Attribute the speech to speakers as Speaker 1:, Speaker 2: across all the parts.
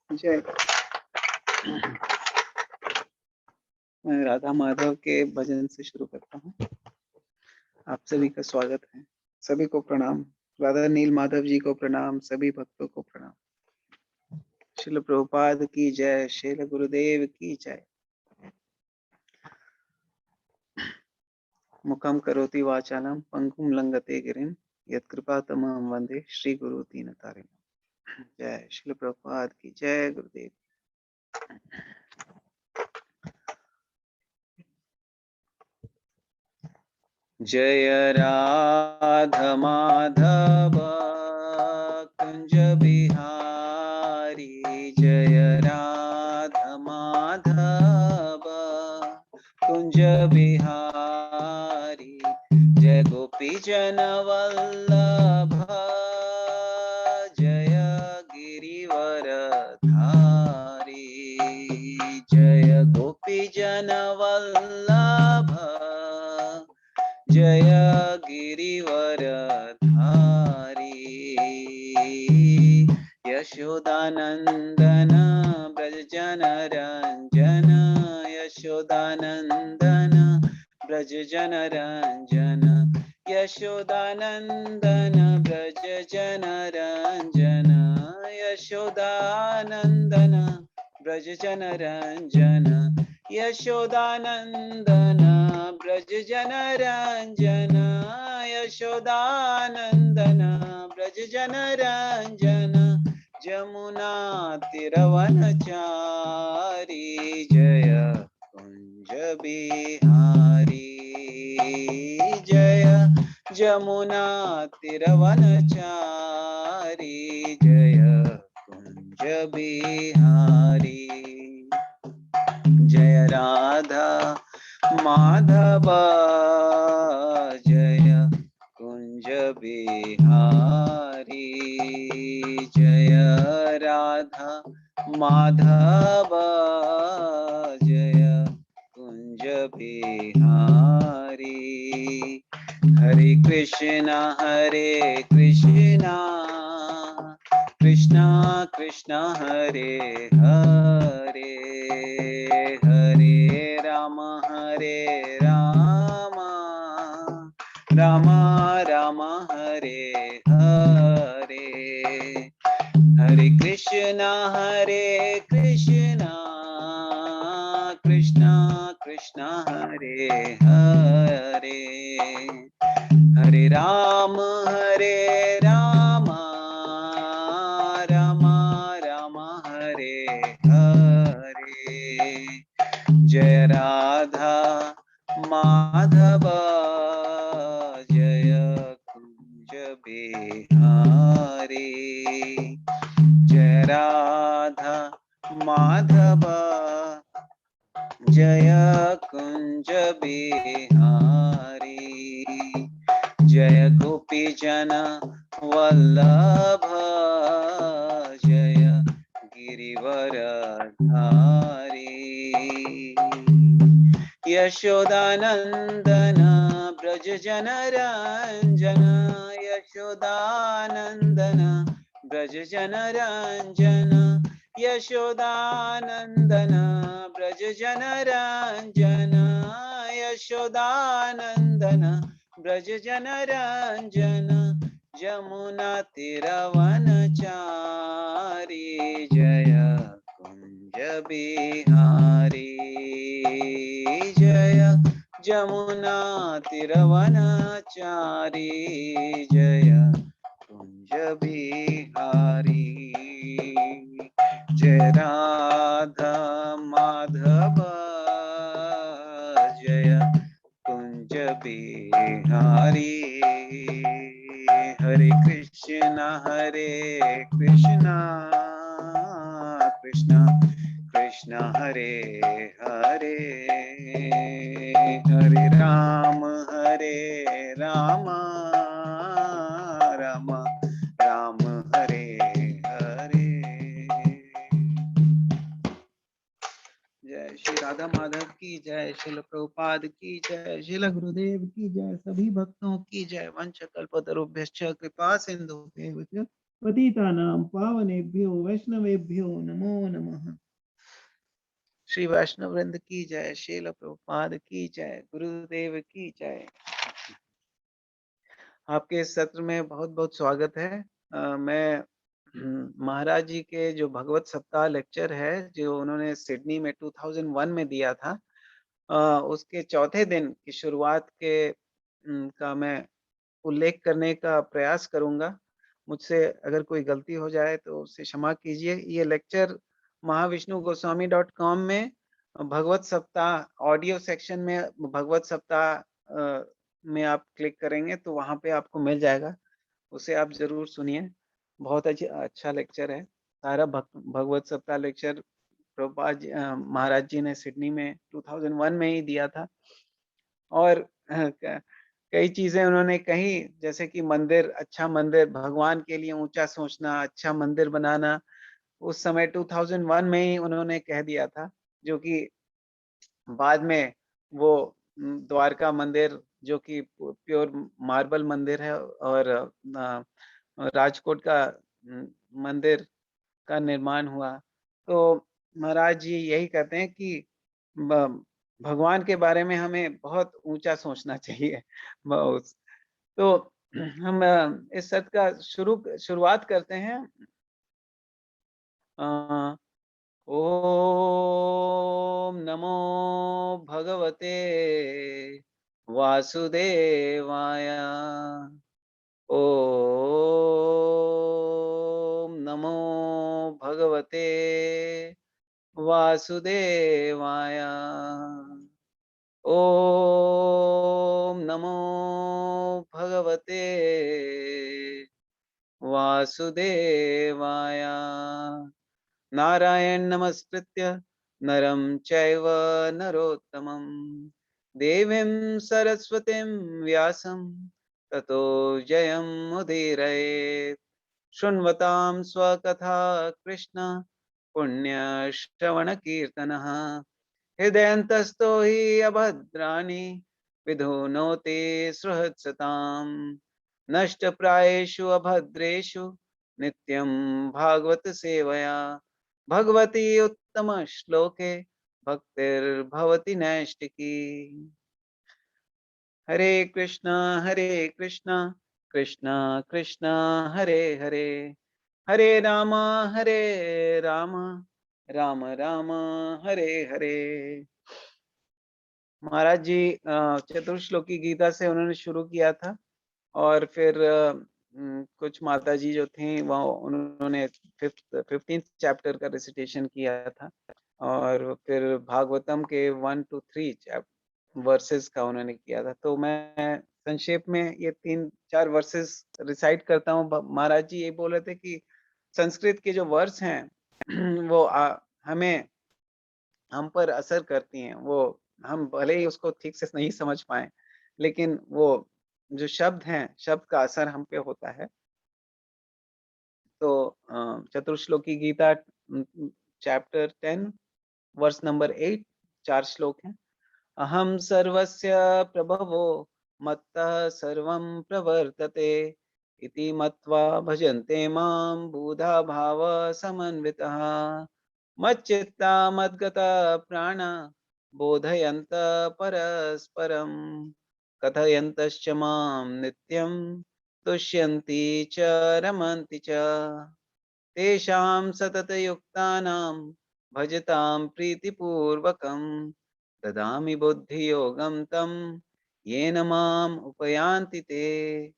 Speaker 1: जय। मैं राधा माधव के भजन से शुरू करता हूँ। आप सभी का स्वागत है। सभी को प्रणाम। राधा नील माधव जी को प्रणाम, सभी भक्तों को प्रणाम। श्रील प्रभुपाद की जय, श्रील गुरुदेव की जय। मुखम करोति वाचालम पंकुम लंघते गिरिम यत्कृपा तमहं वंदे श्री गुरु दीनतारिणम्। जय श्रील प्रभुपाद की जय। गुरुदेव। जय राधा माधव कुंज बिहारी, जय राधा माधव कुंज बिहारी, जय गोपी जन वल्लभ, जय गिरिवर धारी, जय गोपी जन वल्लभ, जय गिरिवर धारी, यशोदानंदन ब्रज जन रंजन, यशोदानंदन ब्रज जन रंजन, यशोदानंदन ब्रज जन रंजन, यशोदानंदन ब्रज जन रंजन, यशोदानंदन ब्रज जन रंजन, यशोदानंदन ब्रज जन रंजन, जमुना तिरवनचारी, जय कुंज बिहारी, जय जमुना तिरवनचारी, जय कुंज बिहारी, जय राधा माधव, जय कुंज बिहारी, जय राधा माधव, जय कुंज बिहारी, हरे कृष्णा कृष्णा कृष्णा हरे हरे, हरे राम राम राम हरे हरे, हरे कृष्णा कृष्णा कृष्णा हरे हरे, हरे राम राम राम राम हरे हरे, जय राधा माधव, जय कुंज बिहारी, जय राधा माधव, जय कुंज बिहारी, जय गोपी जन वल्लभ, जय गिरिवर धारी, यशोदानंदन ब्रज जन रंजन, यशोदानंदन ब्रज जन रंजन, यशोदानंदन ब्रज जन रंजन, यशोदानंदन ब्रज जन रंजन, जमुना तिरवनचारी, जय कुंज बिहारी, जय जमुना तिरवनचारी, जय कुंज बिहारी, जय राधा माधव, जय कुंज बिहारी, हरे कृष्णा कृष्णा कृष्णा हरे हरे, हरे राम राम राम राम हरे हरे। जय श्री राधा माधव की जय, श्रील प्रभुपाद की जय, श्रील गुरुदेव की जय, सभी भक्तों की जय। वंश कल्पतरुभ्यश्च कृपा सिंधुभ्यैव च
Speaker 2: पतितानां पावनेभ्यो वैष्णवेभ्यो नमो नमः।
Speaker 1: श्री वैष्णव वृंद की जय, श्रील प्रभुपाद की जय, गुरुदेव की जय। आपके इस सत्र में बहुत बहुत स्वागत है। मैं महाराज जी के जो भगवत सप्ताह लेक्चर है जो उन्होंने सिडनी में 2001 में दिया था, उसके चौथे दिन की शुरुआत के का मैं उल्लेख करने का प्रयास करूंगा। मुझसे अगर कोई गलती हो जाए तो उससे क्षमा कीजिए। ये लेक्चर महाविष्णुगोस्वामी.com में भगवत सप्ताह ऑडियो सेक्शन में भगवत सप्ताह में आप क्लिक करेंगे तो वहाँ पे आपको मिल जाएगा, उसे आप जरूर सुनिए। बहुत अच्छा लेक्चर है। सारा भगवत सप्ताह लेक्चर प्रभुपाद महाराज जी ने सिडनी में 2001 में ही दिया था। और कई चीजें उन्होंने कही, जैसे कि मंदिर, अच्छा मंदिर, भगवान के लिए ऊंचा सोचना, अच्छा मंदिर बनाना, उस समय 2001 में ही उन्होंने कह दिया था, जो कि बाद में वो द्वारका मंदिर जो कि प्योर मार्बल मंदिर है और राजकोट का मंदिर का निर्माण हुआ। तो महाराज जी यही कहते हैं कि भगवान के बारे में हमें बहुत ऊंचा सोचना चाहिए। तो हम इस सत्र का शुरुआत करते हैं। ओम नमो भगवते वासुदेवाय। ओम नमो भगवते वासुदेवाय। ओम नमो भगवते वासुदेवाय। नारायण नमस्कृत्य नरं चैव नरोत्तमं देवीं सरस्वतीं व्यासं ततो जयमुदीरयेत्। शृण्वतां स्वकथा कृष्ण पुण्यश्रवणकीर्तनः। हृदयन्तस्थो हि अभद्राणि विधुनोति सुहृत्सताम्। नष्टप्रायेषु अभद्रेषु नित्यं भागवत सेवया भगवती उत्तम श्लोके भक्तिर्भवति नैष्टिकी। हरे कृष्णा कृष्णा कृष्णा हरे हरे, हरे राम राम राम हरे हरे। महाराज जी चतुर्श्लोकी गीता से उन्होंने शुरू किया था और फिर कुछ माता जी जो थी वो उन्होंने 15th चैप्टर का रिसिटेशन किया था और फिर भागवतम के 1 to 3 वर्सेस का उन्होंने किया था। तो मैं संक्षेप में ये 3-4 वर्सेस रिसाइट करता हूँ। महाराज जी ये बोल रहे थे कि संस्कृत के जो वर्स हैं वो हमें हम पर असर करती हैं। वो हम भले ही उसको ठीक से नहीं समझ पाए, लेकिन वो जो शब्द हैं, शब्द का असर हम पे होता है। तो चतुर्श्लोकी गीता चैप्टर 10 वर्स नंबर 8, 4 श्लोक हैं। अहम सर्वस्य प्रभवो मत्तः सर्वं प्रवर्तते इति मत्वा भजन्ते मां बुधा भाव समन्वितः। मच्चित्ता मद्गता प्राणा बोधयन्त परस्परं कथयन्तश्च मां नित्यं तुष्यन्ति च रमन्ति च। तेषां सततयुक्तानां भजतां प्रीतिपूर्वकं ददामि बुद्धियोगं तं येन माम् उपयान्ति ते।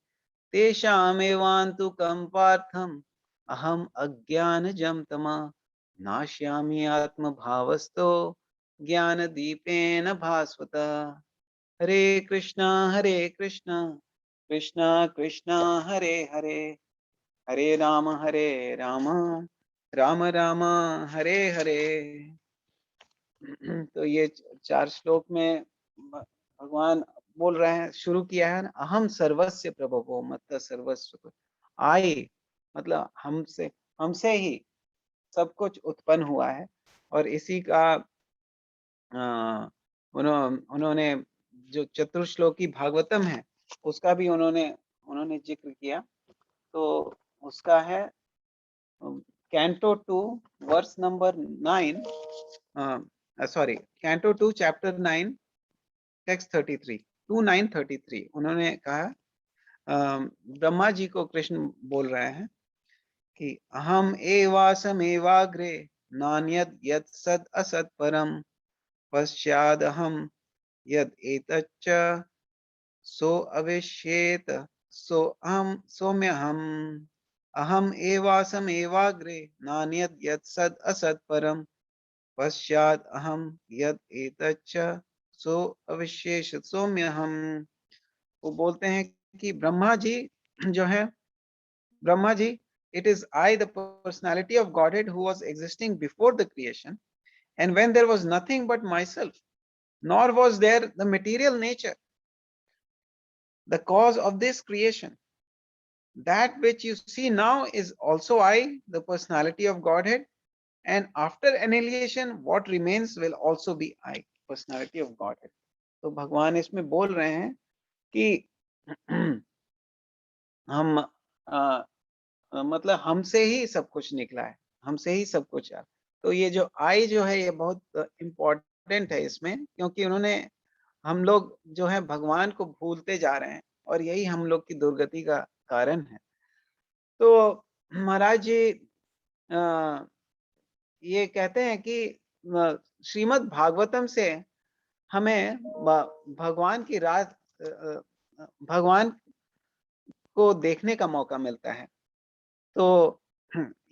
Speaker 1: तेषामेवान्तुकं पार्थम् अहम् अज्ञानजं तमः नाश्यामि आत्मभावस्तो ज्ञानदीपेन भास्वता। हरे कृष्णा कृष्णा कृष्णा हरे हरे, हरे राम राम राम हरे हरे। तो ये 4 श्लोक में भगवान बोल रहे हैं, शुरू किया है ना, अहम सर्वस्य प्रभवो मत्त सर्वस्व। आई मतलब हमसे ही सब कुछ उत्पन्न हुआ है और इसी का उन्होंने जो चतुर्श्लोकी भागवतम है उसका भी उन्होंने जिक्र किया। तो उसका है Canto 2 verse number 9, Canto 2 chapter 9 text 33, 2933 उन्होंने कहा, ब्रह्मा जी को कृष्ण बोल रहे हैं कि अहम एवासमेवाग्रे नान्यद यत् सद असत परम पश्चादहम यद एतच्च सो अविश्येत सो अहम सौम्यहम अहम एवासमेवाग्रे नान्यद यत् सद असत परम पश्चात अहम यद एतच्च सो अविशेष सौम्यहम। वो बोलते हैं कि ब्रह्मा जी जो है, Brahma ji, it is I, the personality of Godhead, who was existing before the creation, and when there was nothing but myself, nor was there the material nature, the cause of this creation. That which you see now is also I, the personality of Godhead, and after annihilation, what remains will also be I, personality of Godhead. तो भगवान इसमें बोल रहे हैं कि हम मतलब हमसे ही सब कुछ निकला है, हमसे ही सब कुछ है। तो ये जो आई जो है ये बहुत इम्पोर्टेंट है इसमें, क्योंकि उन्होंने, हम लोग जो है भगवान को भूलते जा रहे हैं और यही हम लोग की दुर्गति का कारण है। तो महाराज जी ये कहते हैं कि श्रीमद् भागवतम से हमें भगवान की रात, भगवान को देखने का मौका मिलता है। तो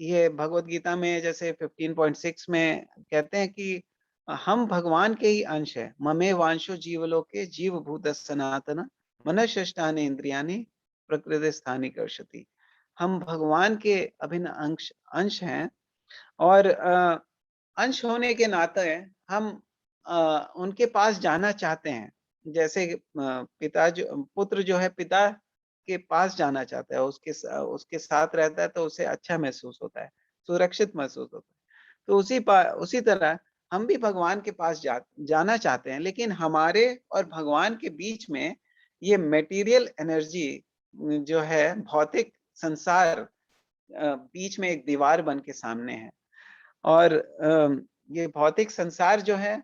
Speaker 1: ये भगवत गीता में जैसे 15.6 में कहते हैं कि हम भगवान के ही अंश है। ममे वांशो जीवलोके जीव भूत सनातन मनश्रेष्ठानि इंद्रियानि प्रकृति स्थानी कर्षति। हम भगवान के अभिन्न अंश हैं और अंश होने के नाते हम उनके पास जाना चाहते हैं। जैसे पिता जो, पुत्र जो है पिता के पास जाना चाहता है, उसके साथ रहता है तो उसे अच्छा महसूस होता है, सुरक्षित महसूस होता है। तो उसी तरह हम भी भगवान के पास जाना चाहते हैं, लेकिन हमारे और भगवान के बीच में ये मटेरियल एनर्जी जो है, भौतिक संसार बीच में एक दीवार बन के सामने है। और ये भौतिक संसार जो है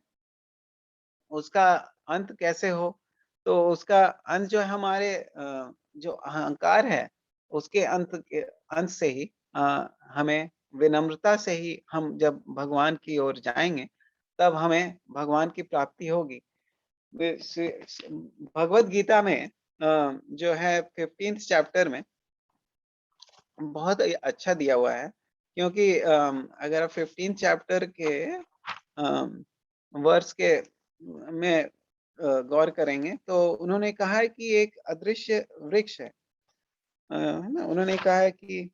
Speaker 1: उसका अंत कैसे हो, तो उसका अंत जो है हमारे जो अहंकार है उसके अंत से ही हमें विनम्रता से ही हम जब भगवान की ओर जाएंगे तब हमें भगवान की प्राप्ति होगी। भगवत गीता में जो है 15th चैप्टर में बहुत अच्छा दिया हुआ है, क्योंकि अगर आप 15th चैप्टर के वर्ष के में गौर करेंगे तो उन्होंने कहा है कि एक अदृश्य वृक्ष है ना। उन्होंने कहा है कि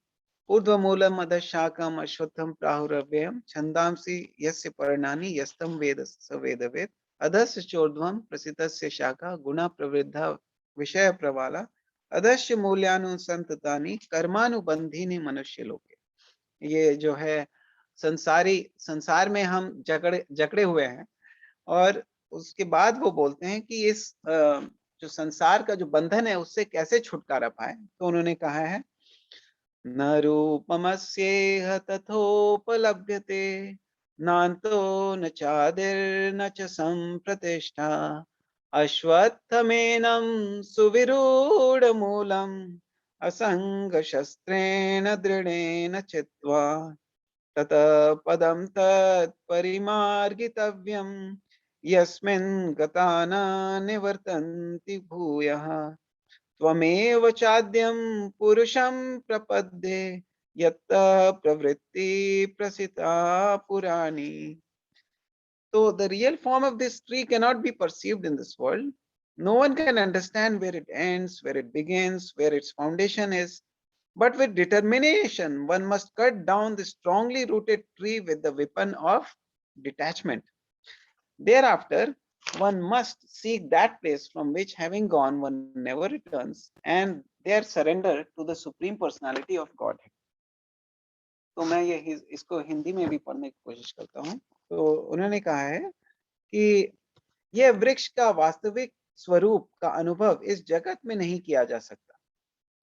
Speaker 1: ऊर्ध्वमूलम अधशाकम अश्वत्थम प्राहुरव्ययम छंदांसि यस्य पर्णानि यस्तम वेद स वेदवेद अधस्य चोर्ध्वम प्रसितस्य शाखा गुणा प्रवृद्धा विषय प्रवाला अधस्य मूल्यानुसंततानि कर्मानुबंधिनी मनुष्य लोके। ये जो है संसार में हम जकड़े हुए हैं, और उसके बाद वो बोलते हैं कि इस जो संसार का जो बंधन है उससे कैसे छुटकारा पाए। तो उन्होंने कहा है, न रूपमस्येह तथोपलभ्यते नान्तो न चादिर्न च संप्रतिष्ठा अश्वत्थमेनं सुविरूढमूलम् असंगशस्त्रेण दृढेन चित्वा ततः पदं तत्परिमार्गितव्यम् यस्मिन् गता न निवर्तन्ति भूयः त्वमेव चाद्यं पुरुषं प्रपद्ये यत्तः प्रवृत्ति प्रसिता पुराणी। So the real form of this tree cannot be perceived in this world. No one can understand where it ends, where it begins, where its foundation is. But with determination, one must cut down the strongly rooted tree with the weapon of detachment. Thereafter, one must seek that place from which, having gone, one never returns, and there surrender to the Supreme Personality of Godhead. तो मैं ये इसको हिंदी में भी पढ़ने की कोशिश करता हूँ। तो उन्होंने कहा है कि यह वृक्ष का वास्तविक स्वरूप का अनुभव इस जगत में नहीं किया जा सकता।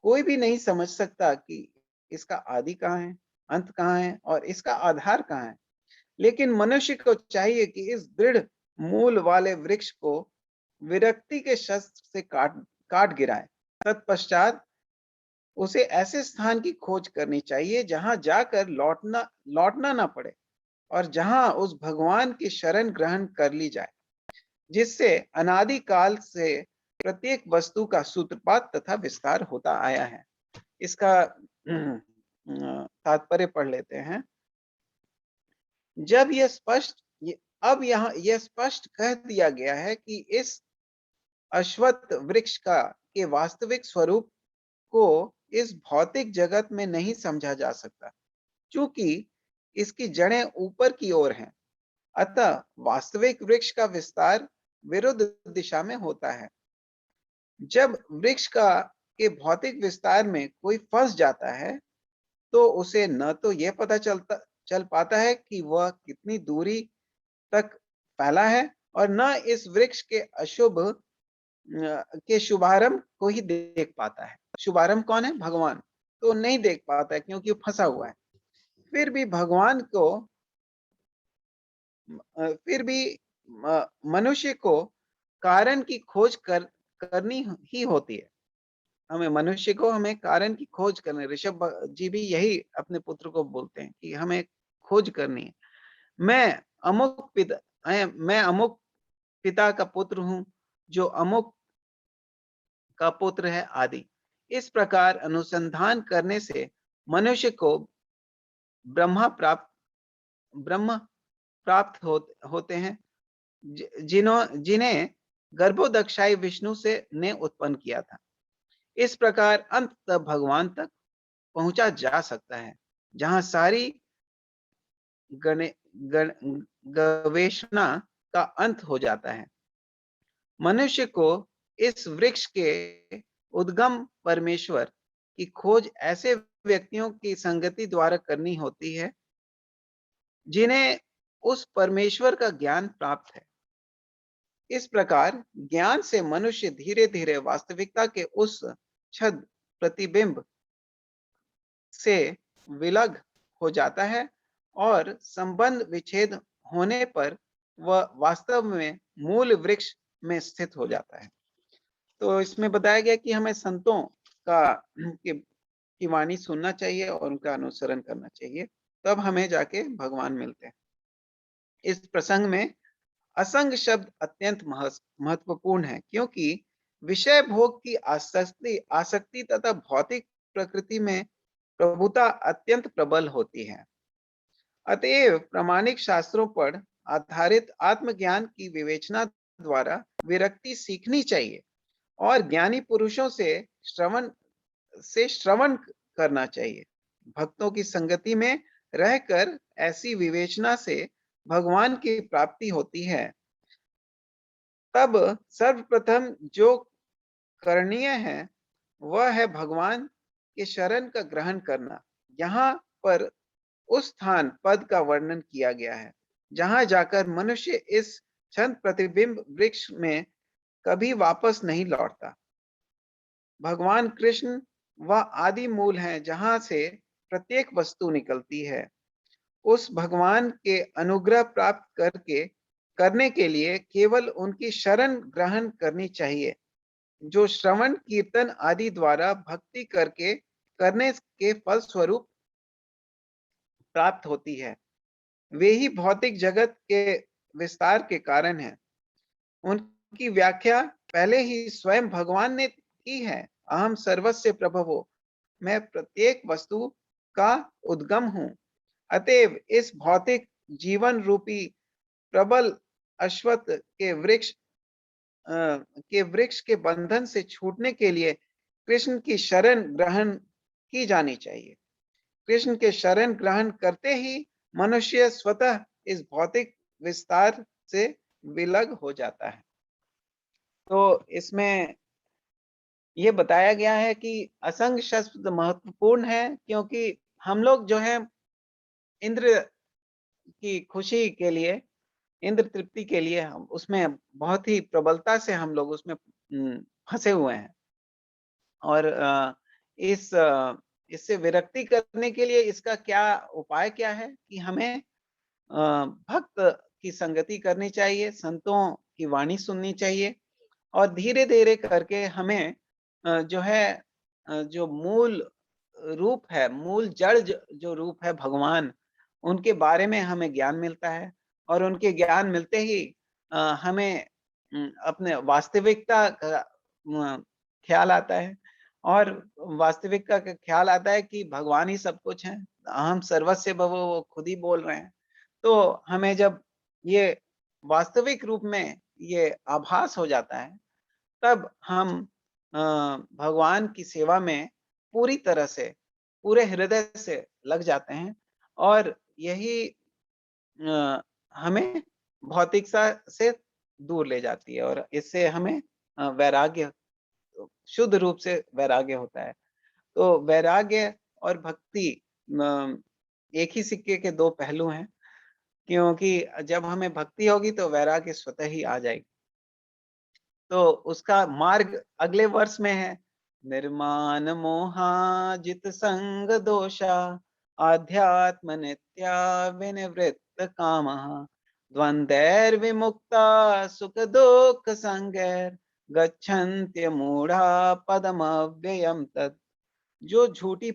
Speaker 1: कोई भी नहीं समझ सकता कि इसका आदि कहाँ है, अंत कहाँ है और इसका आधार कहाँ है। लेकिन मनुष्य को चाहिए कि इस दृढ़ मूल वाले वृक्ष को विरक्ति के शस्त्र से काट काट गिराए। तत्पश्चात उसे ऐसे स्थान की खोज करनी चाहिए जहां जाकर लौटना लौटना ना पड़े और जहां उस भगवान की शरण ग्रहण कर ली जाए, जिससे अनादि काल से प्रत्येक वस्तु का सूत्रपात तथा विस्तार होता आया है। इसका तात्पर्य पढ़ लेते हैं। जब यह स्पष्ट अब यहाँ यह स्पष्ट कह दिया गया है कि इस अश्वत्थ वृक्ष का के वास्तविक स्वरूप को इस भौतिक जगत में नहीं समझा जा सकता, क्योंकि इसकी जड़ें ऊपर की ओर हैं। अतः वास्तविक वृक्ष का विस्तार विरुद्ध दिशा में होता है। जब वृक्ष का के भौतिक विस्तार में कोई फंस जाता है, तो उसे न तो यह पता चल पाता है कि वह कितनी दूरी तक फैला है और न इस वृक्ष के अशुभ के शुभारंभ को ही देख पाता है। शुभारंभ कौन है? भगवान। तो नहीं देख पाता है क्योंकि वो फंसा हुआ है। फिर भी भगवान को फिर भी मनुष्य को कारण की खोज करनी ही होती है। हमें कारण की खोज करनी। ऋषभ जी भी यही अपने पुत्र को बोलते हैं कि हमें खोज करनी है। मैं अमुक पिता का पुत्र हूं, जो अमुक का पुत्र है आदि। इस प्रकार अनुसंधान करने से मनुष्य को ब्रह्म प्राप्त होते हैं, जिन्हें गर्भोदक्षाई विष्णु से ने उत्पन्न किया था। इस प्रकार अंत तक भगवान तक पहुंचा जा सकता है, जहां सारी गवेषणा का अंत हो जाता है। मनुष्य को इस वृक्ष के उद्गम परमेश्वर की खोज ऐसे व्यक्तियों की संगति द्वारा करनी होती है, जिन्हें उस परमेश्वर का ज्ञान प्राप्त है। इस प्रकार ज्ञान से मनुष्य धीरे धीरे वास्तविकता के उस छद प्रतिबिंब से विलग हो जाता है और संबंध विच्छेद होने पर वह वास्तव में मूल वृक्ष में स्थित हो जाता है। तो इसमें बताया गया कि हमें संतों की वाणी सुनना चाहिए और उनका अनुसरण करना चाहिए, तब हमें जाके भगवान मिलते हैं। इस प्रसंग में असंग शब्द अत्यंत महत्वपूर्ण है, क्योंकि विषय भोग की आसक्ति तथा भौतिक प्रकृति में प्रभुता अत्यंत प्रबल होती है। अतएव प्रामाणिक शास्त्रों पर आधारित आत्मज्ञान की विवेचना द्वारा विरक्ति सीखनी चाहिए और ज्ञानी पुरुषों से श्रवण करना चाहिए। भक्तों की संगति में रहकर ऐसी विवेचना से भगवान की प्राप्ति होती है। तब सर्वप्रथम जो करणीय है वह है भगवान के शरण का ग्रहण करना। यहाँ पर उस स्थान पद का वर्णन किया गया है जहां जाकर मनुष्य इस क्षण प्रतिबिंब वृक्ष में कभी वापस नहीं लौटता। भगवान कृष्ण वह आदि मूल है जहां से प्रत्येक वस्तु निकलती है। उस भगवान के अनुग्रह प्राप्त करने के लिए केवल उनकी शरण ग्रहण करनी चाहिए, जो श्रवण कीर्तन आदि द्वारा भक्ति करने के फल स्वरूप प्राप्त होती है। वे ही भौतिक जगत के विस्तार के कारण है। उनकी व्याख्या पहले ही स्वयं भगवान ने की है। अहम सर्वस्य प्रभवो, मैं प्रत्येक वस्तु का उद्गम हूं। अतएव इस भौतिक जीवन रूपी प्रबल अश्वत्थ के वृक्ष के बंधन से छूटने के लिए कृष्ण की शरण ग्रहण की जानी चाहिए। कृष्ण के शरण ग्रहण करते ही मनुष्य स्वतः इस भौतिक विस्तार से विलग हो जाता है। तो इसमें यह बताया गया है कि असंग शब्द महत्वपूर्ण है, क्योंकि हम लोग जो है इंद्र की खुशी के लिए, इंद्र तृप्ति के लिए हम उसमें बहुत ही प्रबलता से हम लोग उसमें फंसे हुए हैं। और इस इससे विरक्ति करने के लिए इसका क्या उपाय क्या है कि हमें भक्त की संगति करनी चाहिए, संतों की वाणी सुननी चाहिए और धीरे-धीरे करके हमें जो है जो मूल रूप है, मूल जड़ जो रूप है भगवान, उनके बारे में हमें ज्ञान मिलता है और उनके ज्ञान मिलते ही हमें अपने वास्तविकता का ख्याल आता है और वास्तविकता का ख्याल आता है कि भगवान ही सब कुछ है। अहम सर्वस्य भव, वो खुद ही बोल रहे हैं। तो हमें जब ये वास्तविक रूप में ये आभास हो जाता है, तब हम भगवान की सेवा में पूरी तरह से, पूरे हृदय से लग जाते हैं और यही हमें भौतिकता से दूर ले जाती है और इससे हमें वैराग्य, शुद्ध रूप से वैराग्य होता है। तो वैराग्य और भक्ति एक ही सिक्के के दो पहलू हैं, क्योंकि जब हमें भक्ति होगी तो वैराग्य स्वतः ही आ जाएगी। तो उसका मार्ग अगले वर्ष में है, निर्माण मोहाजित संग दोषा आध्यात्म नित्या विनिवृत्त कामः द्वंद्वैर विमुक्ता सुख दुख संगैर गच्छन्त्य मूढ़ा पदम अव्ययम तत्। जो झूठी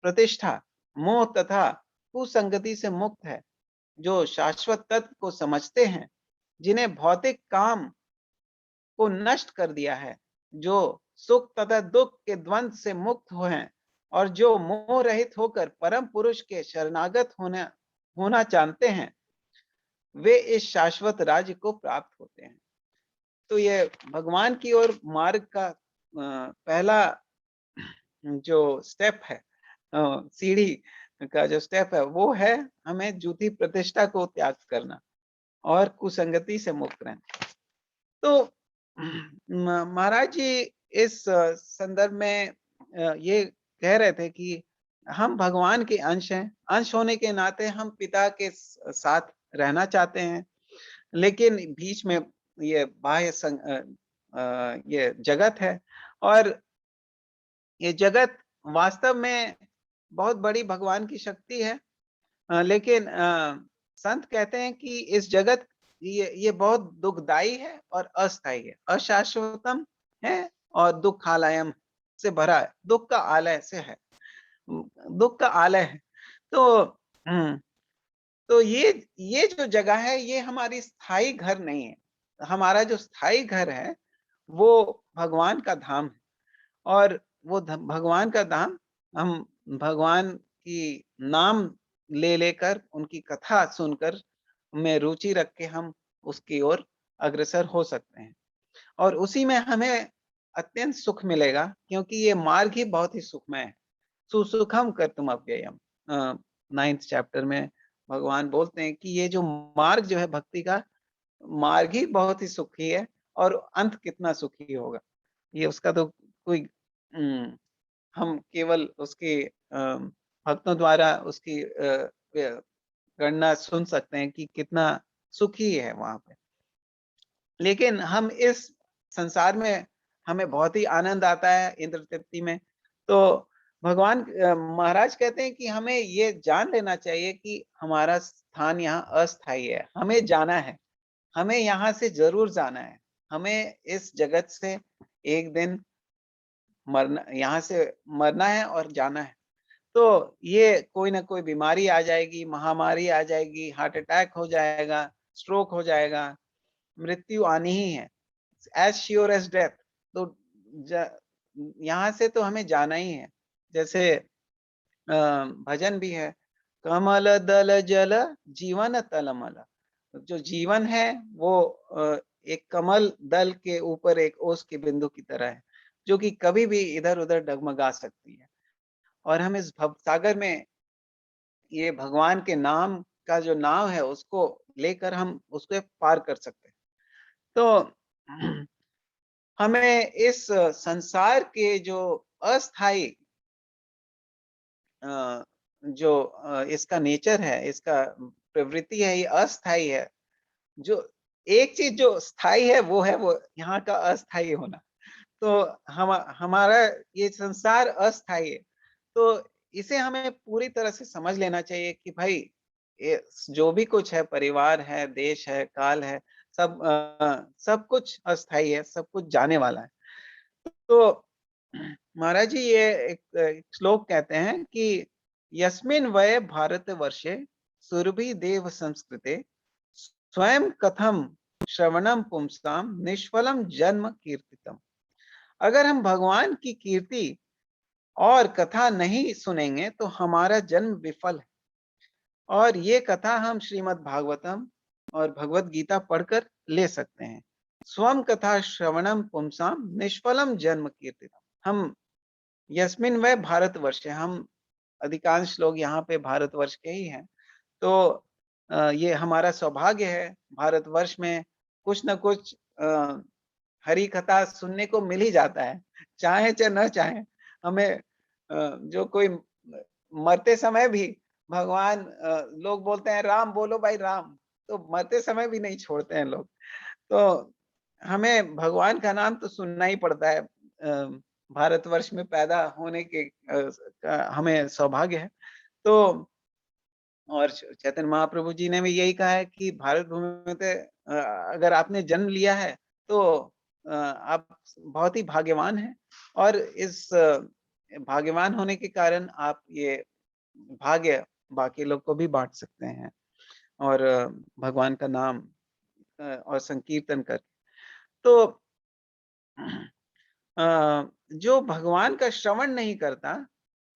Speaker 1: प्रतिष्ठा, मोह तथा कुसंगति से मुक्त है, जो शाश्वत तत्व को समझते हैं, जिन्हें भौतिक काम को नष्ट कर दिया है, जो सुख तथा दुख के द्वंद से मुक्त हुए हैं और जो मोह रहित होकर परम पुरुष के शरणागत होना जानते हैं, वे इस शाश्वत राज्य को प्राप्त होते हैं। तो ये भगवान की ओर मार्ग का पहला जो स्टेप है, सीढ़ी का जो स्टेप है, वो है हमें झूठी प्रतिष्ठा को त्याग करना और कुसंगति से मुक्त रहना। तो महाराज जी इस संदर्भ में ये कह रहे थे कि हम भगवान के अंश हैं, अंश होने के नाते हम पिता के साथ रहना चाहते हैं, लेकिन बीच में ये बाह्य ये जगत है और ये जगत वास्तव में बहुत बड़ी भगवान की शक्ति है। लेकिन संत कहते हैं कि इस जगत ये बहुत दुखदाई है और अस्थायी है, अशाश्वतम है और दुखालयम से भरा है, दुख का आलय से है, दुख का आलय है। तो तो ये जो जगह है, ये हमारी स्थायी घर नहीं है। हमारा जो स्थायी घर है वो भगवान का धाम है और वो भगवान का धाम, हम भगवान की नाम ले लेकर, उनकी कथा सुनकर में रुचि रख के हम उसकी ओर अग्रसर हो सकते हैं और उसी में हमें अत्यंत सुख मिलेगा, क्योंकि ये मार्ग ही बहुत ही सुखमय है। सुसुखम कर्तुम अव्ययम, 9th चैप्टर में भगवान बोलते हैं कि ये जो मार्ग जो है भक्ति का मार्ग ही बहुत ही सुखी है और अंत कितना सुखी होगा, ये उसका तो कोई हम केवल उसके भक्तों द्वारा उसकी गणना सुन सकते हैं कि कितना सुखी है वहां पे। लेकिन हम इस संसार में हमें बहुत ही आनंद आता है इंद्र तृप्ति में। तो भगवान महाराज कहते हैं कि हमें ये जान लेना चाहिए कि हमारा स्थान यहाँ अस्थायी है, हमें जाना है, हमें यहाँ से जरूर जाना है, हमें इस जगत से एक दिन मरना, यहाँ से मरना है और जाना है। तो ये कोई ना कोई बीमारी आ जाएगी, महामारी आ जाएगी, हार्ट अटैक हो जाएगा, स्ट्रोक हो जाएगा, मृत्यु आनी ही है, एज श्योर एज डेथ। तो यहाँ से तो हमें जाना ही है। जैसे भजन भी है, कमल दल जल जीवन तलमल। जो जीवन है वो एक कमल दल के ऊपर एक ओस के बिंदु की तरह है, जो कि कभी भी इधर उधर डगमगा सकती है और हम इस भव सागर में ये भगवान के नाम का जो नाव है उसको लेकर हम उसको पार कर सकते हैं। तो हमें इस संसार के जो अस्थाई जो इसका नेचर है, इसका प्रवृत्ति है, ये अस्थाई है। जो एक चीज जो स्थाई है वो है वो यहाँ का अस्थाई होना। तो हमारा ये संसार अस्थायी है। तो इसे हमें पूरी तरह से समझ लेना चाहिए कि भाई ये जो भी कुछ है, परिवार है, देश है, काल है, सब कुछ अस्थायी है, सब कुछ जाने वाला है। तो महाराज जी ये एक श्लोक कहते हैं कि यस्मिन वय भारतवर्षे सुरभि देव संस्कृते स्वयं कथम श्रवणम पुंसाम निष्फलम जन्म कीर्तितम। अगर हम भगवान की कीर्ति और कथा नहीं सुनेंगे तो हमारा जन्म विफल है। और ये कथा हम श्रीमद् भागवतम और भगवत गीता पढ़कर ले सकते हैं। स्वम कथा श्रवणम पुंसाम निष्फलम जन्म कीर्तितम। हम यस्मिन वह भारतवर्ष है, हम अधिकांश लोग यहाँ पे भारतवर्ष के ही हैं। तो ये हमारा सौभाग्य है, भारतवर्ष में कुछ न कुछ हरि कथा सुनने को मिल ही जाता है, चाहे चाहे न चाहे। हमें जो कोई मरते समय भी भगवान, लोग बोलते हैं राम बोलो भाई राम, तो मरते समय भी नहीं छोड़ते हैं लोग। तो हमें भगवान का नाम तो सुनना ही पड़ता है। भारतवर्ष में पैदा होने के हमें सौभाग्य है। तो और चैतन्य महाप्रभु जी ने भी यही कहा है कि भारत भूमि में अगर आपने जन्म लिया है तो आप बहुत ही भाग्यवान हैं। और इस भाग्यवान होने के कारण आप ये भाग्य बाकी लोग को भी बांट सकते हैं और भगवान का नाम और संकीर्तन कर। तो जो भगवान का श्रवण नहीं करता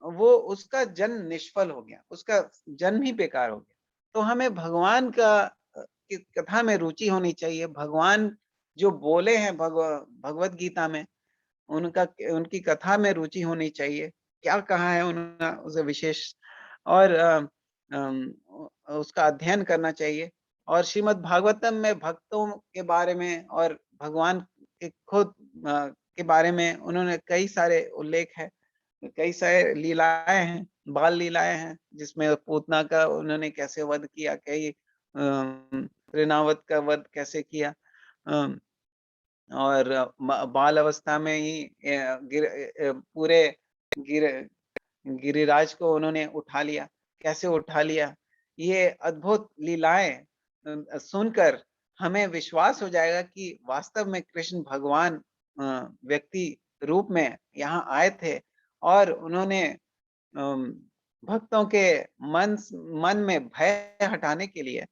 Speaker 1: वो उसका जन्म निष्फल हो गया, उसका जन्म ही बेकार हो गया। तो हमें भगवान की कथा में रुचि होनी चाहिए। भगवान जो बोले हैं भगवत गीता में, उनकी कथा में रुचि होनी चाहिए। क्या कहा है उन्होंने उसे विशेष, और उसका अध्ययन करना चाहिए। और श्रीमद् भागवतम में भक्तों के बारे में और भगवान के खुद के बारे में उन्होंने कई सारे उल्लेख है, कई सारे लीलाएं हैं, बाल लीलाएं हैं, जिसमें पूतना का उन्होंने कैसे वध किया, कई तृणावत का वध कैसे किया, और बाल अवस्था में ही पूरे गिर गिरिराज को उन्होंने उठा लिया, कैसे उठा लिया। ये अद्भुत लीलाएं सुनकर हमें विश्वास हो जाएगा कि वास्तव में कृष्ण भगवान व्यक्ति रूप में यहाँ आए थे और उन्होंने भक्तों के मन में भय हटाने के लिए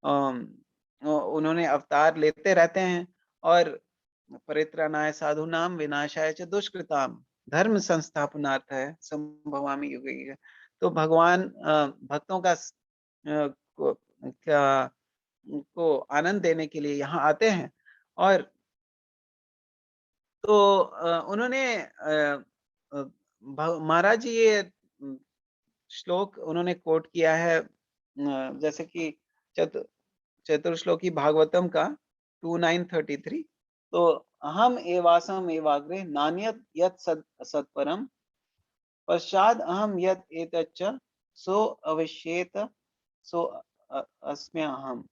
Speaker 1: उन्होंने अवतार लेते रहते हैं। और परित्राणाय साधूनाम विनाशाय च दुष्कृताम धर्म संस्थापनार्थाय संभवामि युगे युगे। तो भगवान भक्तों का को आनंद देने के लिए यहाँ आते हैं। और तो उन्होंने महाराज जी ये श्लोक उन्होंने कोट किया है, जैसे कि चतुर्श्लोकी भागवतम का 2933। तो हम एवासम एवाग्रे नान्यत यत सत्परम पश्चाद अहम यत एतच्च सो अवश्येत सो अस्म्य अहम।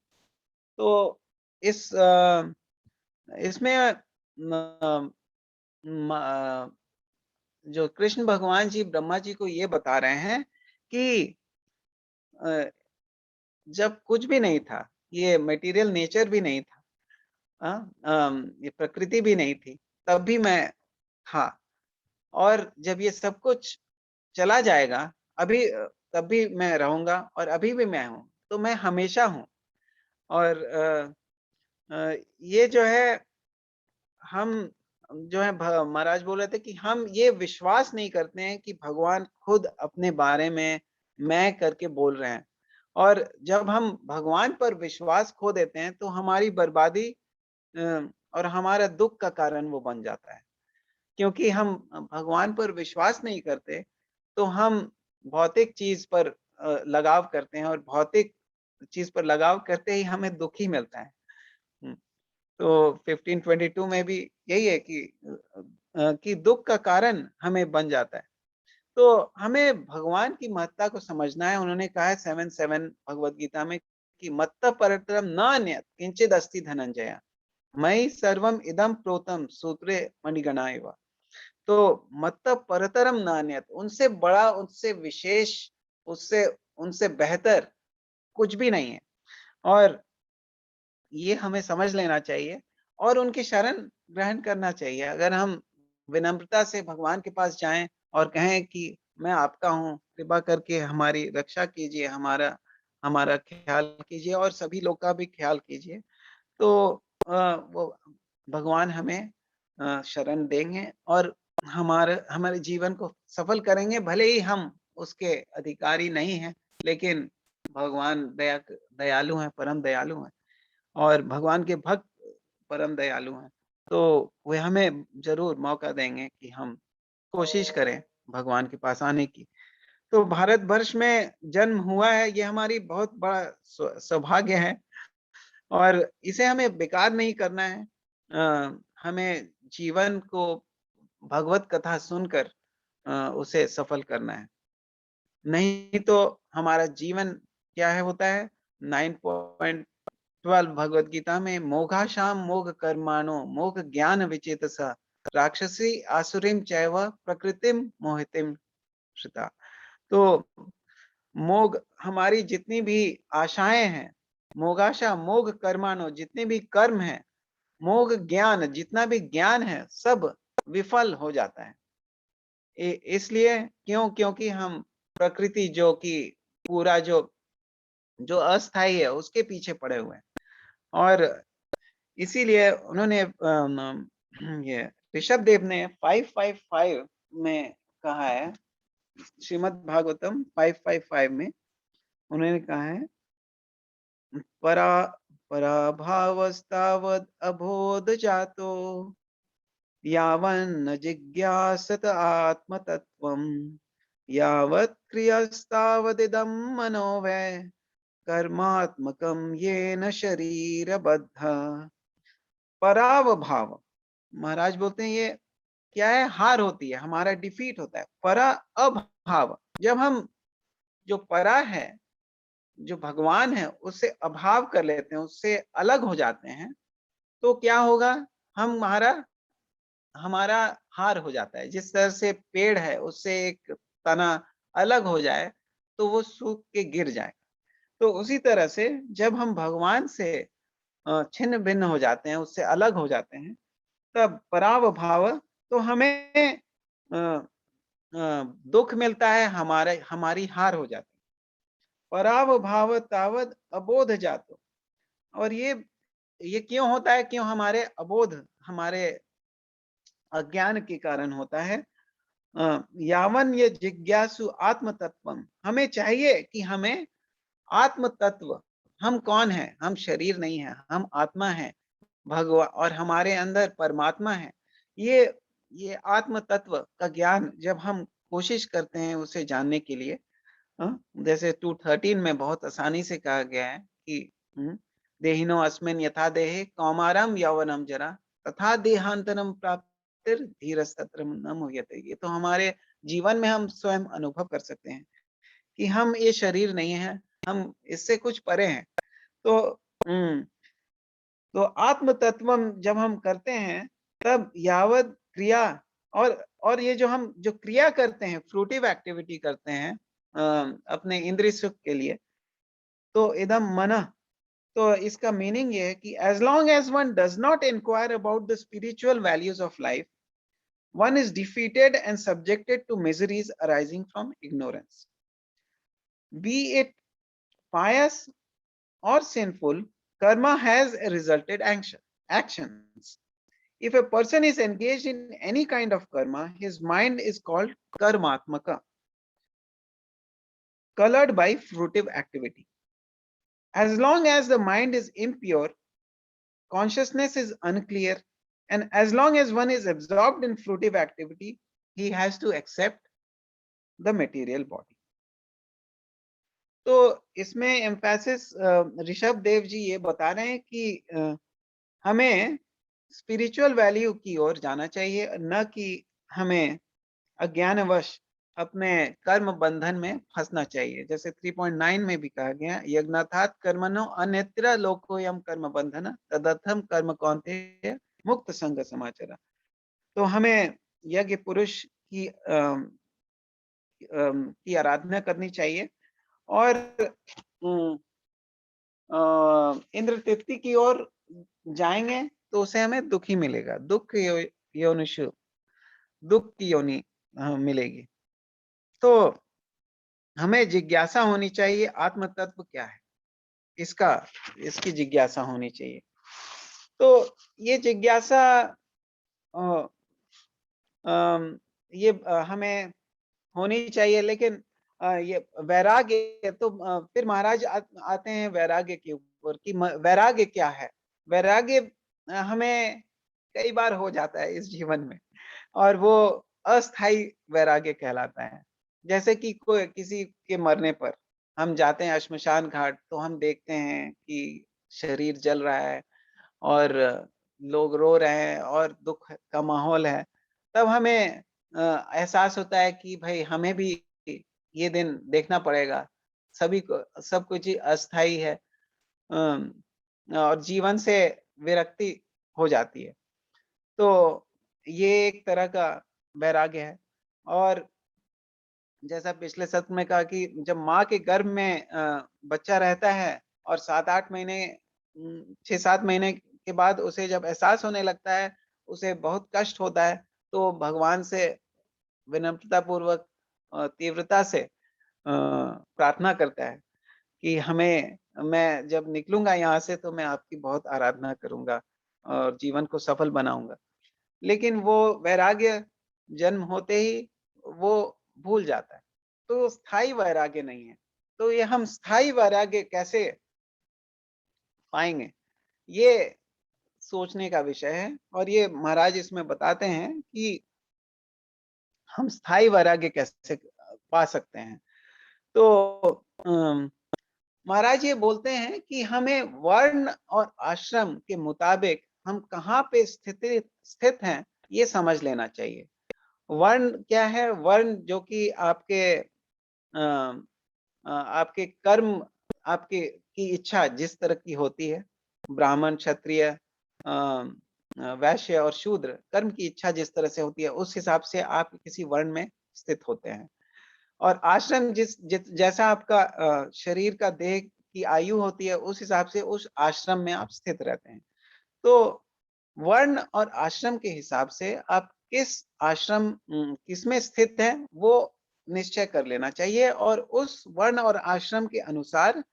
Speaker 1: तो इस इसमें जो कृष्ण भगवान जी ब्रह्मा जी को ये बता रहे हैं कि जब कुछ भी नहीं था, ये मटेरियल नेचर भी नहीं था, ये प्रकृति भी नहीं थी, तब भी मैं था। और जब ये सब कुछ चला जाएगा, अभी तब भी मैं रहूंगा और अभी भी मैं हूँ, तो मैं हमेशा हूँ। और ये जो है हम जो है महाराज बोल रहे थे कि हम ये विश्वास नहीं करते हैं कि भगवान खुद अपने बारे में मैं करके बोल रहे हैं। और जब हम भगवान पर विश्वास खो देते हैं तो हमारी बर्बादी और हमारा दुख का कारण वो बन जाता है। क्योंकि हम भगवान पर विश्वास नहीं करते तो हम भौतिक चीज पर लगाव करते हैं, और भौतिक चीज पर लगाव करते ही हमें दुख ही मिलता है। तो 1522 में भी यही है कि दुख का कारण हमें बन जाता है। तो हमें भगवान की महत्ता को समझना है। उन्होंने कहा है 7:7 भगवत गीता में कि मत्त परतरम न अन्यत् किंचिद अस्ति धनंजय। मयि सर्वम इदम प्रोतम सूत्रे मणिगणा एव। तो मतलब परतरम नान्यत, उनसे बड़ा, उनसे विशेष, उससे उनसे बेहतर कुछ भी नहीं है। और ये हमें समझ लेना चाहिए और उनकी शरण ग्रहण करना चाहिए। अगर हम विनम्रता से भगवान के पास जाएं और कहें कि मैं आपका हूँ, कृपा करके हमारी रक्षा कीजिए, हमारा हमारा ख्याल कीजिए और सभी लोग का भी ख्याल कीजिए, तो वो भगवान हमें शरण देंगे और हमारे हमारे जीवन को सफल करेंगे। भले ही हम उसके अधिकारी नहीं हैं, लेकिन भगवान दयालु हैं, परम दयालु हैं और भगवान के भक्त परम दयालु हैं। तो वे हमें ज़रूर मौका देंगे कि हम कोशिश करें भगवान के पास आने की। तो भारतवर्ष में जन्म हुआ है, ये हमारी बहुत बड़ा सौभाग्य है और इसे हमें बेकार नहीं करना है। हमें जीवन को भगवत कथा सुनकर उसे सफल करना है। नहीं तो हमारा जीवन क्या है होता है, 9.12 भगवत गीता में, मोघाशाम मोघ कर्माणो मोघ ज्ञान विचेतसा राक्षसी आसुरीम चैव प्रकृतिम मोहितिम श्रिता। तो मोघ हमारी जितनी भी आशाएं हैं, मोगाशा मोघ कर्माणो जितने भी कर्म हैं, मोघ ज्ञान जितना भी ज्ञान है, सब विफल हो जाता है। इसलिए क्यों? क्योंकि हम प्रकृति जो कि पूरा जो जो अस्थाई है उसके पीछे पड़े हुए हैं। और इसीलिए उन्होंने ये ऋषभ देव ने 555 में कहा है, श्रीमद् भागवतम 555 में उन्होंने कहा है, परा पराभावस्तावद अबोध जातो यावन्न जिज्ञासत आत्मतत्त्वम् यावत् क्रियस्तावदिदं मनोवै कर्मात्मकं येन शरीरबद्ध। पराव भाव, महाराज बोलते हैं ये क्या है, हार होती है, हमारा डिफीट होता है। परा अभाव, जब हम जो परा है, जो भगवान है, उससे अभाव कर लेते हैं, उससे अलग हो जाते हैं, तो क्या होगा, हमारा हमारा हार हो जाता है। जिस तरह से पेड़ है, उससे एक तना अलग हो जाए तो वो सूख के गिर जाए, तो उसी तरह से जब हम भगवान से छिन्न भिन्न हो जाते हैं, उससे अलग हो जाते हैं, तब पराव भाव, तो हमें दुख मिलता है, हमारे हमारी हार हो जाती है। पराव भाव तावद अबोध जातो, और ये क्यों होता है? क्यों? हमारे अबोध, हमारे अज्ञान के कारण होता है। यावन ये जिज्ञासु आत्म तत्वम, हमें चाहिए कि हमें आत्म तत्व, हम कौन है? हम शरीर नहीं है, हम आत्मा है, भगवान, और हमारे अंदर परमात्मा है। ये आत्म तत्व का ज्ञान जब हम कोशिश करते हैं उसे जानने के लिए, जैसे 213 में बहुत आसानी से कहा गया है कि देहिनो अस्मिन् यथा देहे कौमारम यौवनम जरा तथा देहांतरम प्राप्तिर धीरस्तत्र न मुह्यते। ये तो हमारे जीवन में हम स्वयं अनुभव कर सकते हैं कि हम ये शरीर नहीं है, हम इससे कुछ परे हैं। तो तो आत्म तत्वम जब हम करते हैं, तब यावत क्रिया, और ये जो हम जो क्रिया करते हैं, फ्रूटिव एक्टिविटी करते हैं अपने इंद्रिय सुख के लिए, तो इदम मन, तो इसका मीनिंग ये है कि as long as one does not inquire about the spiritual values of life, one is defeated and subjected to miseries arising from ignorance. Be it pious or sinful, karma has a resulted actions. If a person is engaged in any kind of karma, his mind is called karmatmaka, colored by fruitive activity. As long as the mind is impure, consciousness is unclear, and as long as one is absorbed in fruitive activity, he has to accept the material body. तो इसमें emphasis Rishabh Dev ji ये बता रहे हैं कि हमें spiritual value की ओर जाना चाहिए, न कि हमें अज्ञानवश अपने कर्म बंधन में फंसना चाहिए। जैसे 3.9 में भी कहा गया, यज्ञनाथात कर्मणो अन्यत्र लोकोयम कर्म बंधन तदर्थम कर्म कौन्तेय मुक्त संग समाचार। तो हमें यज्ञ पुरुष की आराधना करनी चाहिए और इंद्र तृप्ति की ओर जाएंगे तो उसे हमें दुख ही मिलेगा, योनिषु दुख की योनि मिलेगी। तो हमें जिज्ञासा होनी चाहिए, आत्म तत्व क्या है इसकी जिज्ञासा होनी चाहिए। तो ये जिज्ञासा ये हमें होनी चाहिए, लेकिन ये वैराग्य तो फिर महाराज आते हैं वैराग्य के ऊपर कि वैराग्य क्या है। वैराग्य हमें कई बार हो जाता है इस जीवन में और वो अस्थाई वैराग्य कहलाता है। जैसे कि कोई किसी के मरने पर हम जाते हैं श्मशान घाट, तो हम देखते हैं कि शरीर जल रहा है और लोग रो रहे हैं और दुख का माहौल है। तब हमें एहसास होता है कि भाई हमें भी ये दिन देखना पड़ेगा। सभी को सब कुछ ही अस्थाई है और जीवन से विरक्ति हो जाती है। तो ये एक तरह का वैराग्य है। और जैसा पिछले सत्र में कहा कि जब माँ के गर्भ में बच्चा रहता है और 7-8 महीने 6-7 महीने के बाद उसे जब एहसास होने लगता है, उसे बहुत कष्ट होता है, तो भगवान से विनम्रता पूर्वक तीव्रता से प्रार्थना करता है कि मैं जब निकलूंगा यहाँ से तो मैं आपकी बहुत आराधना करूंगा और जीवन को सफल बनाऊंगा। लेकिन वो वैराग्य जन्म होते ही वो भूल जाता है, तो स्थायी वैराग्य नहीं है। तो ये हम स्थायी वैराग्य कैसे पाएंगे, ये सोचने का विषय है। और ये महाराज इसमें बताते हैं कि हम स्थायी वैराग्य कैसे पा सकते हैं। तो महाराज ये बोलते हैं कि हमें वर्ण और आश्रम के मुताबिक हम कहाँ पे स्थित हैं ये समझ लेना चाहिए। वर्ण क्या है? वर्ण जो कि आपके कर्म, आपके की इच्छा जिस तरह की होती है, ब्राह्मण, क्षत्रिय, वैश्य और शूद्र, कर्म की इच्छा जिस तरह से होती है उस हिसाब से आप किसी वर्ण में स्थित होते हैं। और आश्रम जैसा आपका शरीर का देह की आयु होती है उस हिसाब से उस आश्रम में आप स्थित रहते हैं। तो वर्ण और आश्रम के हिसाब से आप किसमें स्थित है वो निश्चय कर लेना चाहिए और उस वर्ण और आश्रम के अनुसार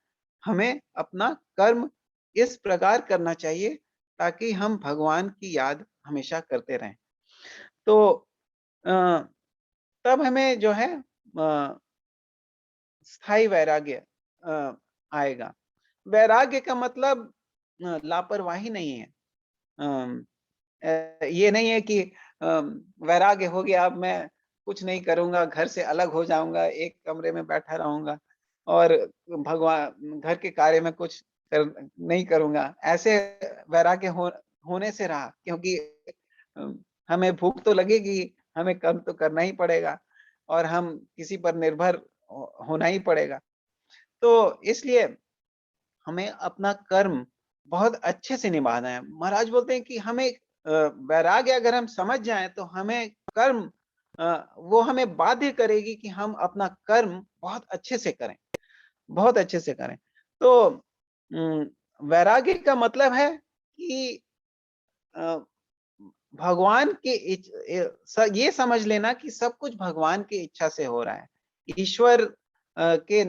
Speaker 1: हमें अपना कर्म इस प्रकार करना चाहिए ताकि हम भगवान की याद हमेशा करते रहें। तो तब हमें जो है स्थायी वैराग्य आएगा। वैराग्य का मतलब लापरवाही नहीं है। ये नहीं है कि वैराग्य हो गया, अब मैं कुछ नहीं करूंगा, घर से अलग हो जाऊंगा, एक कमरे में बैठा रहूंगा और भगवान घर के कार्य में कुछ नहीं करूंगा। ऐसे वैराग्य होने से रहा, क्योंकि हमें भूख तो लगेगी, हमें कर्म तो करना ही पड़ेगा और हम किसी पर निर्भर होना ही पड़ेगा। तो इसलिए हमें अपना कर्म बहुत अच्छे से निभाना है। महाराज बोलते हैं कि हमें वैराग्य अगर हम समझ जाएं तो हमें कर्म वो हमें बाध्य करेगी कि हम अपना कर्म बहुत अच्छे से करें, बहुत अच्छे से करें। तो वैराग्य का मतलब है कि भगवान के ये समझ लेना कि सब कुछ भगवान की इच्छा से हो रहा है। ईश्वर के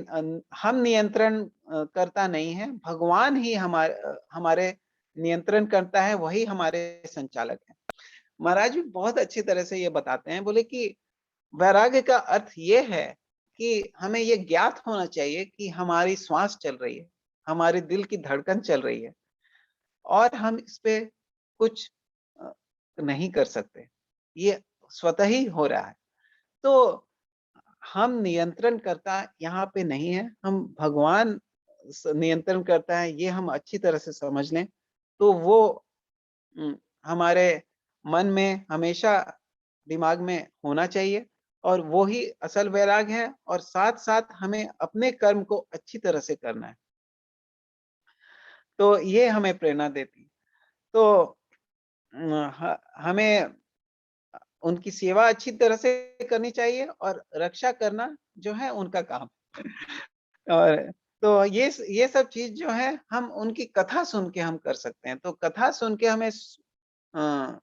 Speaker 1: हम नियंत्रण करता नहीं है, भगवान ही हमारे नियंत्रण करता है, वही हमारे संचालक है। महाराज भी बहुत अच्छी तरह से ये बताते हैं, बोले कि वैराग्य का अर्थ ये है कि हमें ये ज्ञात होना चाहिए कि हमारी श्वास चल रही है, हमारे दिल की धड़कन चल रही है और हम इस पे कुछ नहीं कर सकते, ये स्वतः ही हो रहा है। तो हम नियंत्रण करता यहाँ पे नहीं है, हम भगवान नियंत्रण करता है, ये हम अच्छी तरह से समझ लें तो वो हमारे मन में हमेशा दिमाग में होना चाहिए और वो ही असल वैराग है, और साथ साथ हमें अपने कर्म को अच्छी तरह से करना है। तो ये हमें प्रेरणा देती है। तो हमें उनकी सेवा अच्छी तरह से करनी चाहिए, और रक्षा करना जो है उनका काम है। और तो ये सब चीज जो है हम उनकी कथा सुन के हम कर सकते हैं। तो कथा सुन के हमें अ,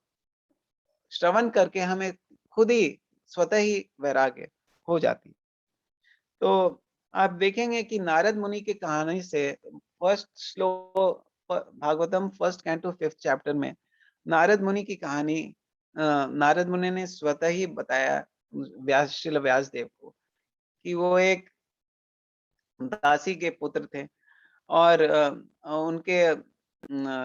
Speaker 1: श्रवण करके हमें खुद ही स्वतः ही वैराग्य हो जाती। तो आप देखेंगे कि नारद मुनि की कहानी से फर्स्ट श्लोक Bhagavatam first canto fifth chapter में नारद मुनि की कहानी, नारद मुनि ने स्वतः ही बताया श्रील व्यासदेव को कि वो एक दासी के पुत्र थे, और उनके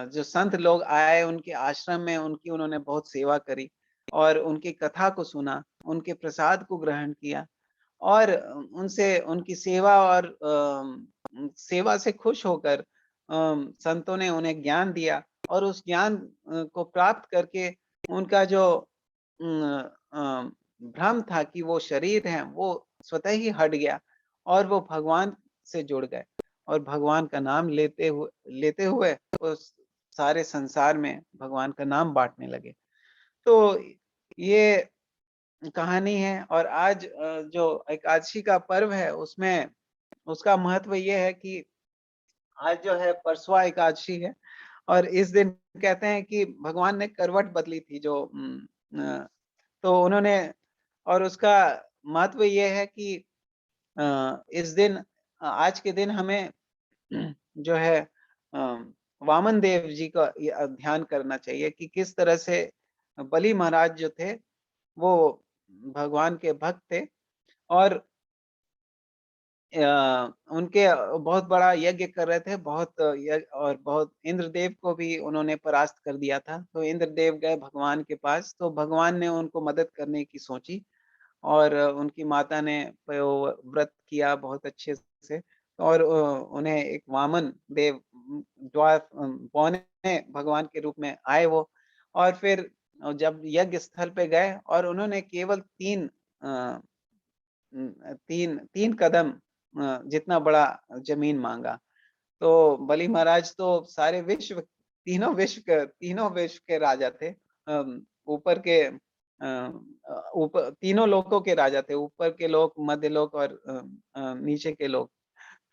Speaker 1: जो संत लोग आए उनके आश्रम में, उनकी उन्होंने बहुत सेवा करी, और उनकी कथा को सुना, उनके प्रसाद को ग्रहण किया, और उनसे उनकी सेवा और सेवा से खुश होकर संतों ने उन्हें ज्ञान दिया, और उस ज्ञान को प्राप्त करके उनका जो भ्रम था कि वो शरीर है, वो स्वतः ही हट गया, और वो भगवान से जुड़ गए, और भगवान का नाम लेते हुए उस सारे संसार में भगवान का नाम बांटने लगे। तो ये कहानी है। और आज जो एकादशी का पर्व है उसमें उसका महत्व ये है कि आज जो है परसुआ एकादशी है, और इस दिन कहते हैं कि भगवान ने करवट बदली थी, जो तो उन्होंने, और उसका महत्व ये है कि इस दिन आज के दिन हमें जो है वामन देव जी का ध्यान करना चाहिए कि किस तरह से बलि महाराज जो थे वो भगवान के भक्त थे, और उनके बहुत बड़ा यज्ञ कर रहे थे, बहुत यज्ञ, और बहुत इंद्रदेव को भी उन्होंने परास्त कर दिया था। तो इंद्रदेव गए भगवान के पास, तो भगवान ने उनको मदद करने की सोची, और उनकी माता ने व्रत किया बहुत अच्छे से, और उन्हें एक वामन देव द्वार पौने भगवान के रूप में आए वो, और फिर जब यज्ञ स्थल पे गए और उन्होंने केवल तीन कदम जितना बड़ा जमीन मांगा, तो बलि महाराज तो सारे विश्व, तीनों विश्व के राजा थे, ऊपर के ऊपर तीनों लोकों के राजा थे, ऊपर के लोक, मध्य लोक और नीचे के लोक।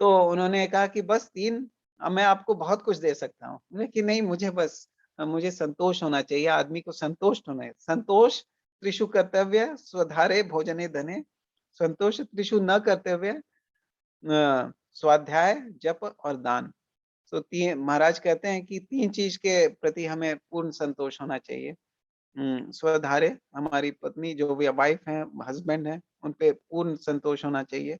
Speaker 1: तो उन्होंने कहा कि बस तीन, अब मैं आपको बहुत कुछ दे सकता हूँ, लेकिन नहीं, मुझे बस मुझे संतोष होना चाहिए, आदमी को संतुष्ट होना है। संतोष त्रिषु कर्तव्य स्वधारे भोजने धने, संतोष त्रिषु न करते हुए स्वाध्याय, जप और दान। तो तीन, महाराज कहते हैं कि तीन चीज के प्रति हमें पूर्ण संतोष होना चाहिए। स्वधारे, हमारी पत्नी जो भी वाइफ है, हस्बैंड है, उन पे पूर्ण संतोष होना चाहिए।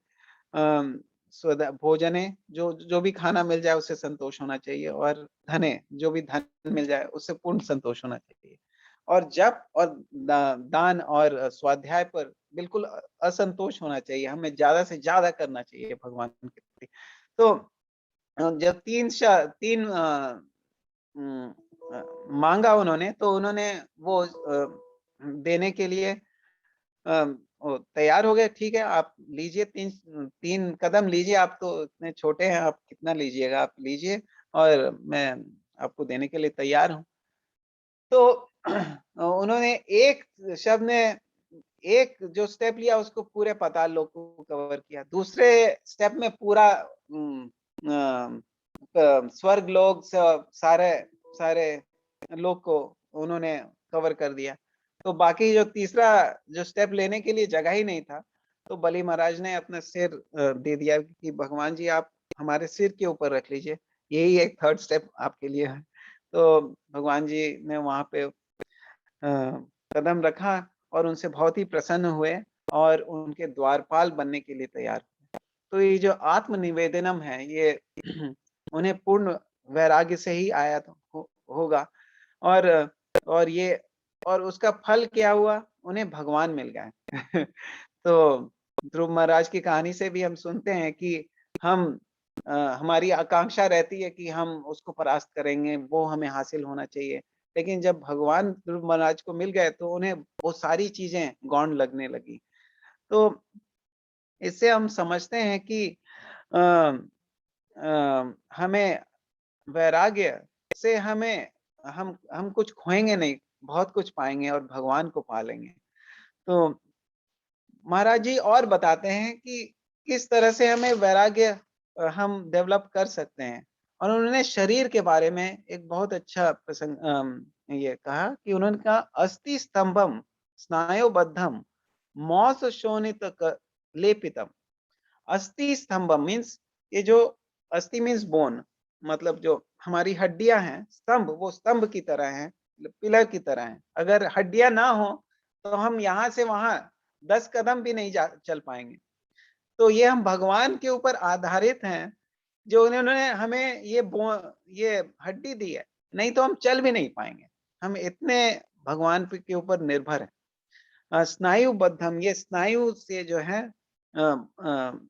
Speaker 1: स्वदा भोजने, जो जो भी खाना मिल जाए उससे संतोष होना चाहिए, और धने, जो भी धन मिल जाए उससे पूर्ण संतोष होना चाहिए, और जप और दान और स्वाध्याय पर बिल्कुल असंतोष होना चाहिए, हमें ज्यादा से ज्यादा करना चाहिए भगवान के प्रति। तो जब तीन मांगा उन्होंने, तो उन्होंने वो देने के लिए वो तैयार हो गए। ठीक है, आप लीजिए, तीन तीन कदम लीजिए, आप तो इतने छोटे हैं, आप कितना लीजिएगा, आप लीजिए, और मैं आपको देने के लिए तैयार हूँ। तो उन्होंने एक शब्द ने एक जो स्टेप लिया, उसको पूरे पाताल लोक को कवर किया। दूसरे स्टेप में पूरा स्वर्ग लोक, सारे सारे लोक को उन्होंने कवर कर दिया। तो बाकी जो तीसरा जो स्टेप लेने के लिए जगह ही नहीं था, तो बलि महाराज ने अपना सिर दे दिया कि भगवान जी, आप हमारे सिर के ऊपर रख लीजिए, यही एक थर्ड स्टेप आपके लिए है। तो भगवान जी ने वहां पे कदम रखा, और उनसे बहुत ही प्रसन्न हुए, और उनके द्वारपाल बनने के लिए तैयार हुए। तो ये जो आत्मनिवेदनम है, ये उन्हें पूर्ण वैराग्य से ही आया होगा, और ये, और उसका फल क्या हुआ, उन्हें भगवान मिल गए। तो ध्रुव महाराज की कहानी से भी हम सुनते हैं कि हम हमारी आकांक्षा रहती है कि हम उसको परास्त करेंगे, वो हमें हासिल होना चाहिए, लेकिन जब भगवान ध्रुव महाराज को मिल गए तो उन्हें वो सारी चीजें गौण लगने लगी। तो इससे हम समझते हैं कि अ, हमें वैराग्य से हमें हम कुछ खोएंगे नहीं, बहुत कुछ पाएंगे और भगवान को पा लेंगे। तो महाराज जी और बताते हैं कि किस तरह से हमें वैराग्य हम डेवलप कर सकते हैं। और उन्होंने शरीर के बारे में एक बहुत अच्छा प्रसंग ये कहा कि उन्होंने कहा अस्थि स्तंभम स्नायुबद्धम मौस शोणित लेपितम। अस्थि स्तंभम मीन्स ये जो अस्थि मीन्स बोन, मतलब जो हमारी हड्डियां हैं, स्तंभ वो स्तंभ की तरह हैं, पिलर की तरह हैं। अगर हड्डियां ना हो तो हम यहाँ से वहां 10 कदम भी नहीं चल पाएंगे। तो ये हम भगवान के ऊपर आधारित हैं, जो उन्होंने हमें ये हड्डी दी है, नहीं तो हम चल भी नहीं पाएंगे। हम इतने भगवान के ऊपर निर्भर हैं। स्नायुबद्धम, ये स्नायु से जो है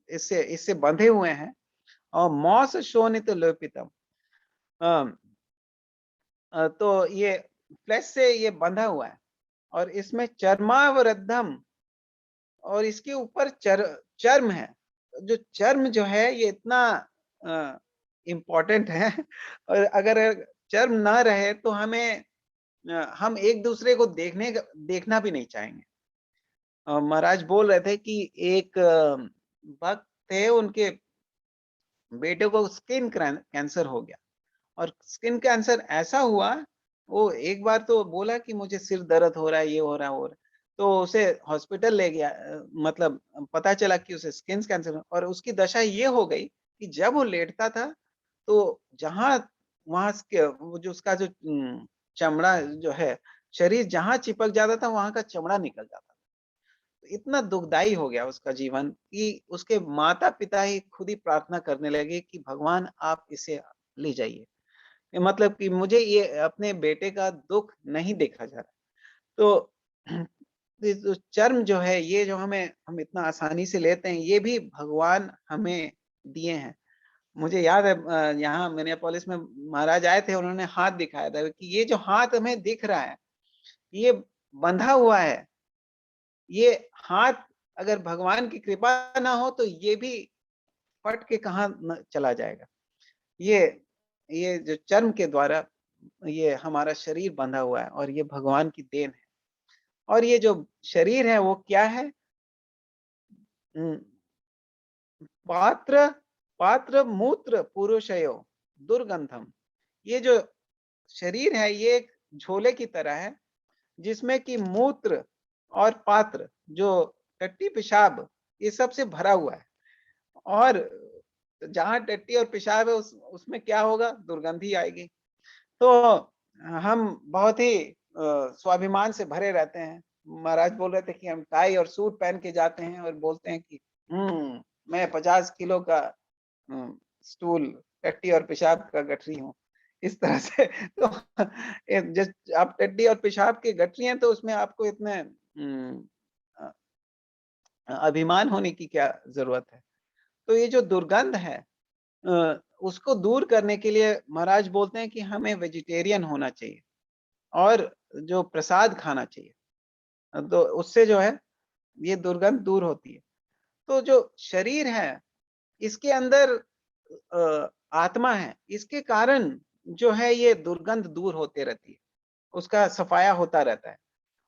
Speaker 1: इससे इससे बंधे हुए हैं। और मौस शोणित लोपितम, तो ये फ्लैश से ये बंधा हुआ है और इसमें चर्मावृद्धम, और इसके ऊपर चर्म है। जो चर्म जो है ये इतना इम्पोर्टेंट है। और अगर चर्म ना रहे तो हमें हम एक दूसरे को देखना भी नहीं चाहेंगे। महाराज बोल रहे थे कि एक भक्त थे, उनके बेटे को स्किन कैंसर हो गया। और स्किन कैंसर ऐसा हुआ, वो एक बार तो बोला कि मुझे सिर दर्द हो रहा है, ये हो रहा है, हो रहा है। तो उसे हॉस्पिटल ले गया, मतलब पता चला कि उसे स्किन कैंसर, और उसकी दशा ये हो गई कि जब वो लेटता था तो जहां वहां वो जो उसका जो चमड़ा जो है, शरीर जहां चिपक जाता था वहां का चमड़ा निकल जाता था। तो इतना दुखदाई हो गया उसका जीवन कि उसके माता पिता ही खुद ही प्रार्थना करने लगे कि भगवान आप इसे ले जाइए, मतलब कि मुझे ये अपने बेटे का दुख नहीं देखा जा रहा। तो ये जो चर्म जो है, ये जो हम इतना आसानी से लेते हैं, ये भी भगवान हमें दिए हैं। मुझे याद है यहाँ मिनियापोलिस में महाराज आए थे, उन्होंने हाथ दिखाया था कि ये जो हाथ हमें दिख रहा है ये बंधा हुआ है। ये हाथ अगर भगवान की कृपा ना हो तो ये भी फट के कहाँ चला जाएगा। ये ये जो चर्म के द्वारा ये हमारा शरीर बंधा हुआ है और ये भगवान की देन है। और ये जो शरीर है वो क्या है? हम्म, पात्र पात्र मूत्र पुरुषयो दुर्गंधम। ये जो शरीर है ये एक झोले की तरह है, जिसमें कि मूत्र और पात्र, जो टट्टी पेशाब, ये सबसे भरा हुआ है। और जहां टट्टी और पेशाब है उसमें क्या होगा? दुर्गंधी आएगी। तो हम बहुत ही स्वाभिमान से भरे रहते हैं। महाराज बोल रहे थे कि हम टाई और सूट पहन के जाते हैं और बोलते हैं कि मैं 50 किलो का स्टूल, टट्टी और पेशाब का गठरी हूँ, इस तरह से। तो जब आप टट्टी और पेशाब के गठरी हैं तो उसमें आपको इतने अभिमान होने की क्या जरूरत है? तो ये जो दुर्गंध है उसको दूर करने के लिए महाराज बोलते हैं कि हमें वेजिटेरियन होना चाहिए और जो प्रसाद खाना चाहिए। तो उससे जो है ये दुर्गंध दूर होती है। तो जो शरीर है इसके अंदर आत्मा है, इसके कारण जो है ये दुर्गंध दूर होते रहती है, उसका सफाया होता रहता है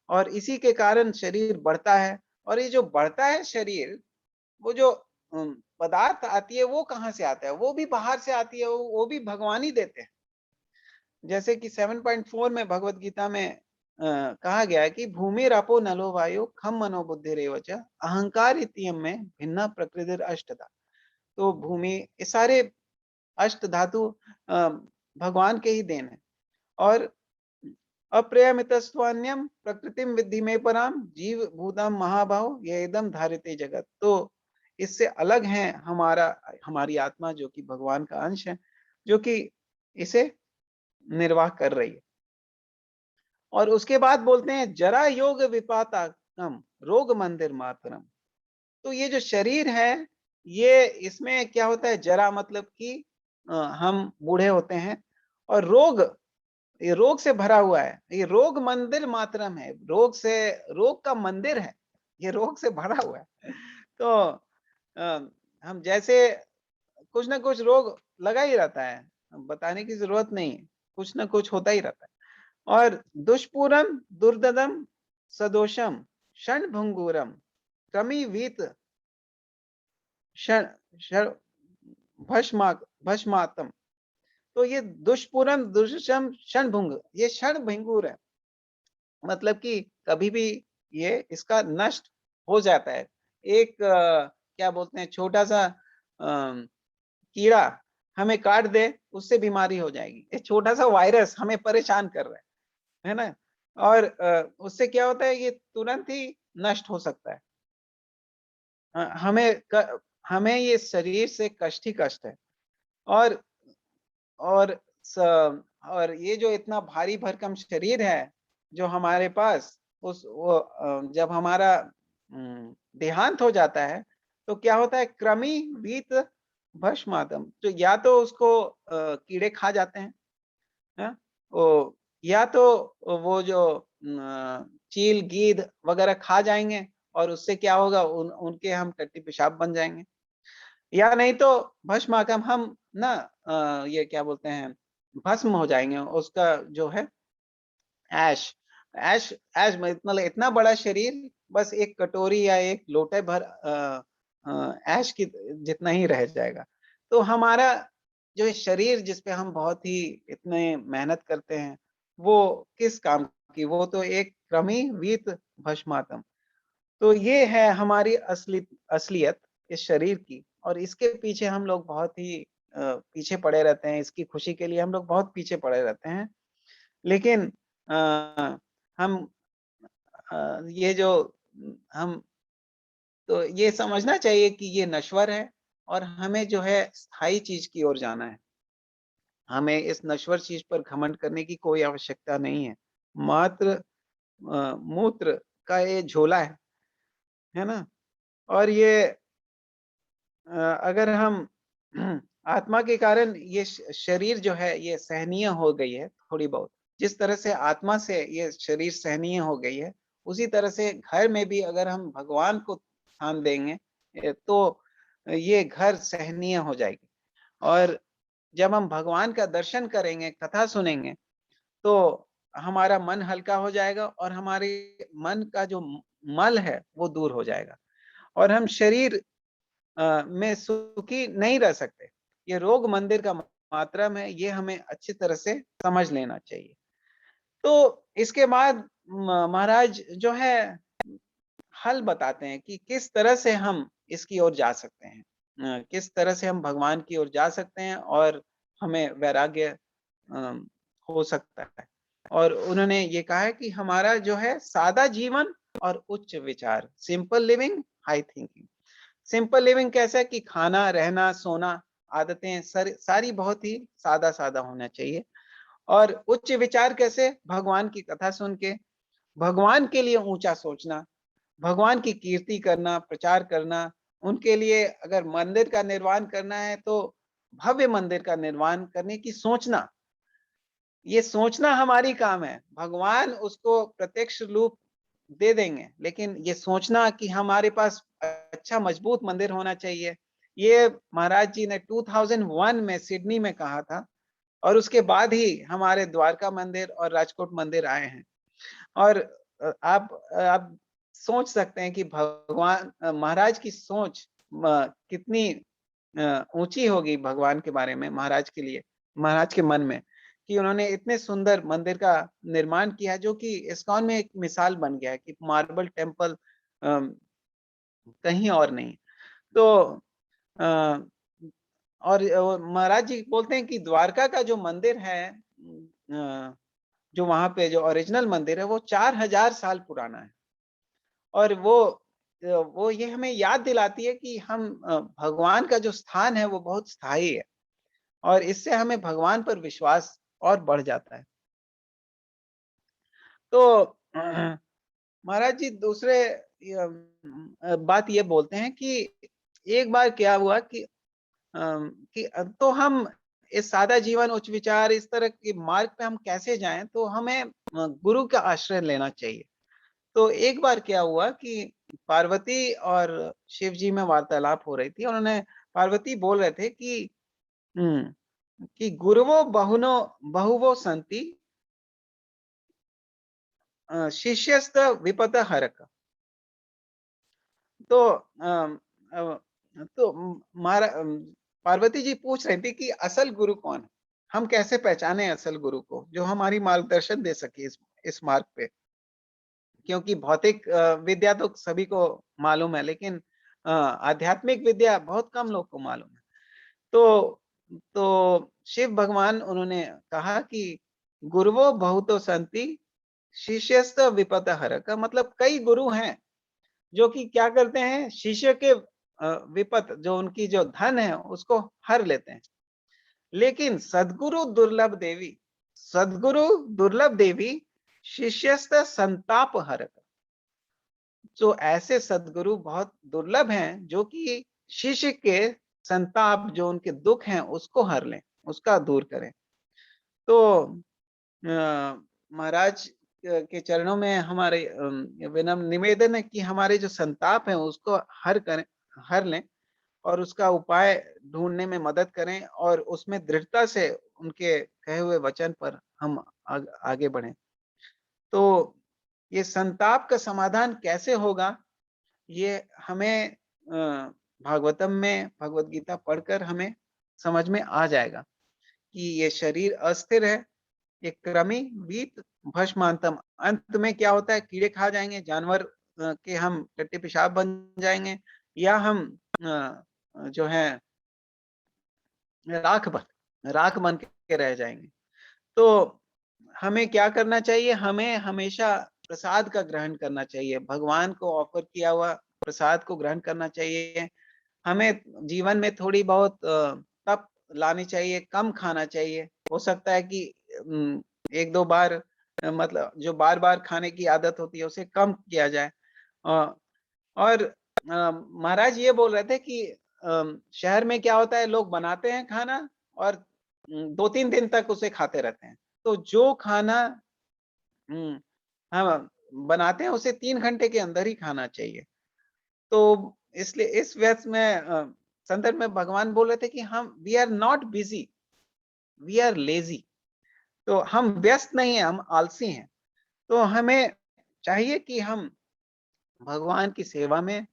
Speaker 1: और इसी के कारण शरीर बढ़ता है। और ये जो बढ़ता है शरीर, वो जो पदार्थ आती है वो कहाँ से आता है? वो भी बाहर से आती है, वो भी भगवान ही देते हैं। जैसे कि 7.4 में भगवत गीता में कहा गया है कि भूमि रापो नलो वायु खम मनो बुद्धि रेवच अहंकार इतियम में भिन्ना प्रकृति अष्टधा। तो भूमि, ये सारे अष्ट धातु भगवान के ही देन है। और अप्रयमितस्त्वन्यम प्रकृतिम विद्धि में पराम जीव भूतम महाभाव ये एकदम धारिते जगत। तो इससे अलग है हमारी आत्मा, जो कि भगवान का अंश है, जो कि इसे निर्वाह कर रही है। और उसके बाद बोलते हैं जरा योग विपातकम रोग मंदिर मातरम। तो ये जो शरीर है, ये इसमें क्या होता है? जरा मतलब कि हम बूढ़े होते हैं, और रोग, ये रोग से भरा हुआ है। ये रोग मंदिर मातरम है, रोग का मंदिर है। ये रोग से भरा हुआ है। तो हम जैसे कुछ ना कुछ रोग लगा ही रहता है, बताने की जरूरत नहीं है, कुछ ना कुछ होता ही रहता है। और दुष्पूरम दुर्ददम सदोषम क्षण भंगुरम क्रमीवीत क्षण क्षण भस्मा भस्मातम। तो ये दुष्पूरम दुष्टम क्षण भंग, ये क्षण भंगुर है, मतलब कि कभी भी ये इसका नष्ट हो जाता है। एक क्या बोलते हैं, छोटा सा कीड़ा हमें काट दे, उससे बीमारी हो जाएगी। एक छोटा सा वायरस हमें परेशान कर रहा है ना? और उससे क्या होता है, ये तुरंत ही नष्ट हो सकता है। हमें ये शरीर से कष्ट ही कष्ट है। और और स और ये जो इतना भारी भरकम शरीर है जो हमारे पास, जब हमारा देहांत हो जाता है तो क्या होता है, क्रमी वीत भस्मातम। तो या तो उसको कीड़े खा जाते हैं, हाँ? वो या तो वो जो चील गीध वगैरह खा जाएंगे, और उससे क्या होगा, उनके हम टट्टी पेशाब बन जाएंगे। या नहीं तो भस्माकम, हम ना ये क्या बोलते हैं, भस्म हो जाएंगे। उसका जो है ऐश, ऐश ऐश मतलब इतना बड़ा शरीर, बस एक कटोरी या एक लोटे भर ऐश की जितना ही रह जाएगा। तो हमारा जो ये शरीर जिस पे हम बहुत ही इतने मेहनत करते हैं, वो किस काम की, वो तो एक क्रमी वीत भस्मातम। तो ये है हमारी असलियत इस शरीर की, और इसके पीछे हम लोग बहुत ही पीछे पड़े रहते हैं। इसकी खुशी के लिए हम लोग बहुत पीछे पड़े रहते हैं। लेकिन हम ये जो हम तो ये समझना चाहिए कि ये नश्वर है, और हमें जो है स्थायी चीज की ओर जाना है। हमें इस नश्वर चीज पर घमंड करने की कोई आवश्यकता नहीं है। मात्र मूत्र का ये झोला है ना? और ये अगर हम आत्मा के कारण ये शरीर जो है ये सहनीय हो गई है थोड़ी बहुत, जिस तरह से आत्मा से ये शरीर सहनीय हो गई है, उसी तरह से घर में भी अगर हम भगवान को स्थान देंगे तो ये घर सहनीय हो जाएगी। और जब हम भगवान का दर्शन करेंगे, कथा सुनेंगे, तो हमारा मन हल्का हो जाएगा, और हमारे मन का जो मल है वो दूर हो जाएगा, और हम शरीर में सुखी नहीं रह सकते। ये रोग मंदिर का मातरम है, ये हमें अच्छी तरह से समझ लेना चाहिए। तो इसके बाद महाराज जो है हल बताते हैं कि किस तरह से हम इसकी ओर जा सकते हैं, किस तरह से हम भगवान की ओर जा सकते हैं, और हमें वैराग्य हो सकता है। और उन्होंने ये कहा है कि हमारा जो है सादा जीवन और उच्च विचार, simple living high thinking. Simple living कैसा है कि खाना, रहना, सोना, आदतें सारी बहुत ही सादा सादा होना चाहिए। और उच्च विचार कैसे, भगवान की कथा सुन के भगवान के लिए ऊंचा सोचना, भगवान की कीर्ति करना, प्रचार करना। उनके लिए अगर मंदिर का निर्माण करना है तो भव्य मंदिर का निर्माण करने की सोचना, ये सोचना हमारी काम है। भगवान उसको प्रत्यक्ष रूप दे देंगे, लेकिन ये सोचना कि हमारे पास अच्छा मजबूत मंदिर होना चाहिए, ये महाराज जी ने 2001 में सिडनी में कहा था, और उसके बाद ही हमारे द्वारका मंदिर और राजकोट मंदिर आए हैं। और आप सोच सकते हैं कि भगवान महाराज की सोच कितनी ऊंची होगी भगवान के बारे में, महाराज के लिए, महाराज के मन में, कि उन्होंने इतने सुंदर मंदिर का निर्माण किया, जो कि इस्कॉन में एक मिसाल बन गया है कि मार्बल टेम्पल कहीं और नहीं। तो अ, और महाराज जी बोलते हैं कि द्वारका का जो मंदिर है, जो वहां पे जो ओरिजिनल मंदिर है, वो 4000 साल पुराना है। और वो ये हमें याद दिलाती है कि हम भगवान का जो स्थान है वो बहुत स्थायी है, और इससे हमें भगवान पर विश्वास और बढ़ जाता है। तो महाराज जी दूसरे बात ये बोलते हैं कि एक बार क्या हुआ कि तो हम इस सादा जीवन, उच्च विचार, इस तरह के मार्ग पे हम कैसे जाएं, तो हमें गुरु का आश्रय लेना चाहिए। तो एक बार क्या हुआ कि पार्वती और शिव जी में वार्तालाप हो रही थी। उन्होंने पार्वती बोल रहे थे कि गुरुवो बहुवो संति शिष्यस्त विपत हरक। तो पार्वती जी पूछ रही थी कि असल गुरु कौन है, हम कैसे पहचाने असल गुरु को जो हमारी मार्गदर्शन दे सके इस मार्ग पे। क्योंकि भौतिक विद्या तो सभी को मालूम है, लेकिन आध्यात्मिक विद्या बहुत कम लोग को मालूम है। तो शिव भगवान उन्होंने कहा कि गुरुवो बहुतो संति शिष्यस्त विपत हरक। मतलब कई गुरु हैं जो कि क्या करते हैं, शिष्य के विपत, जो उनकी जो धन है उसको हर लेते हैं। लेकिन सदगुरु दुर्लभ देवी शिष्यस्त संताप हरक। जो ऐसे सदगुरु बहुत दुर्लभ हैं जो कि शिष्य के संताप, जो उनके दुख हैं, उसको हर लें, उसका दूर करें। तो महाराज के चरणों में हमारे विनम्र निवेदन है कि हमारे जो संताप हैं उसको हर लें और उसका उपाय ढूंढने में मदद करें और उसमें दृढ़ता से उनके कहे हुए वचन पर हम आगे बढ़ें। तो ये संताप का समाधान कैसे होगा, ये हमें भागवतम में भगवत गीता पढ़कर हमें समझ में आ जाएगा कि ये शरीर अस्थिर है, ये क्रमी वीत भस्मांतम। अंत में क्या होता है, कीड़े खा जाएंगे, जानवर के हम टट्टी पेशाब बन जाएंगे, या हम जो है राख बन के रह जाएंगे। तो हमें क्या करना चाहिए, हमें हमेशा प्रसाद का ग्रहण करना चाहिए, भगवान को ऑफर किया हुआ प्रसाद को ग्रहण करना चाहिए। हमें जीवन में थोड़ी बहुत तप लानी चाहिए, कम खाना चाहिए। हो सकता है कि एक दो बार मतलब जो बार बार खाने की आदत होती है उसे कम किया जाए। और महाराज ये बोल रहे थे कि शहर में क्या होता है, लोग बनाते हैं खाना और 2-3 दिन तक उसे खाते रहते हैं। तो जो खाना हम बनाते हैं उसे 3 घंटे के अंदर ही खाना चाहिए। तो इसलिए इस व्यस्त में संदर्भ में भगवान बोल रहे थे कि हम we are not busy, we are lazy. तो हम व्यस्त नहीं है, हम आलसी हैं। तो हमें चाहिए कि हम भगवान की सेवा में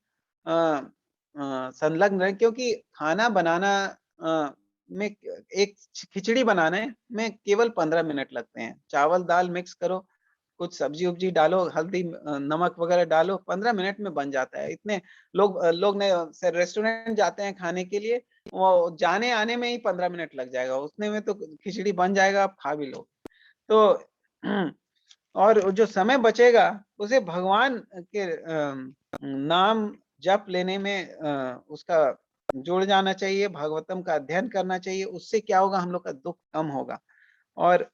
Speaker 1: संलग्न रहे, क्योंकि खाना बनाना में एक खिचड़ी बनाने में केवल 15 मिनट लगते हैं। चावल दाल मिक्स करो, कुछ सब्जी उब्जी डालो, हल्दी नमक वगैरह डालो, 15 मिनट में बन जाता है। इतने लोग ने रेस्टोरेंट जाते हैं खाने के लिए, वो जाने आने में ही 15 मिनट लग जाएगा, उतने में तो खिचड़ी बन जाएगा, आप खा भी लो। तो और जो समय बचेगा उसे भगवान के नाम जप लेने में उसका जुड़ जाना चाहिए, भागवतम का अध्ययन करना चाहिए। उससे क्या होगा, हम लोग का दुख कम होगा। और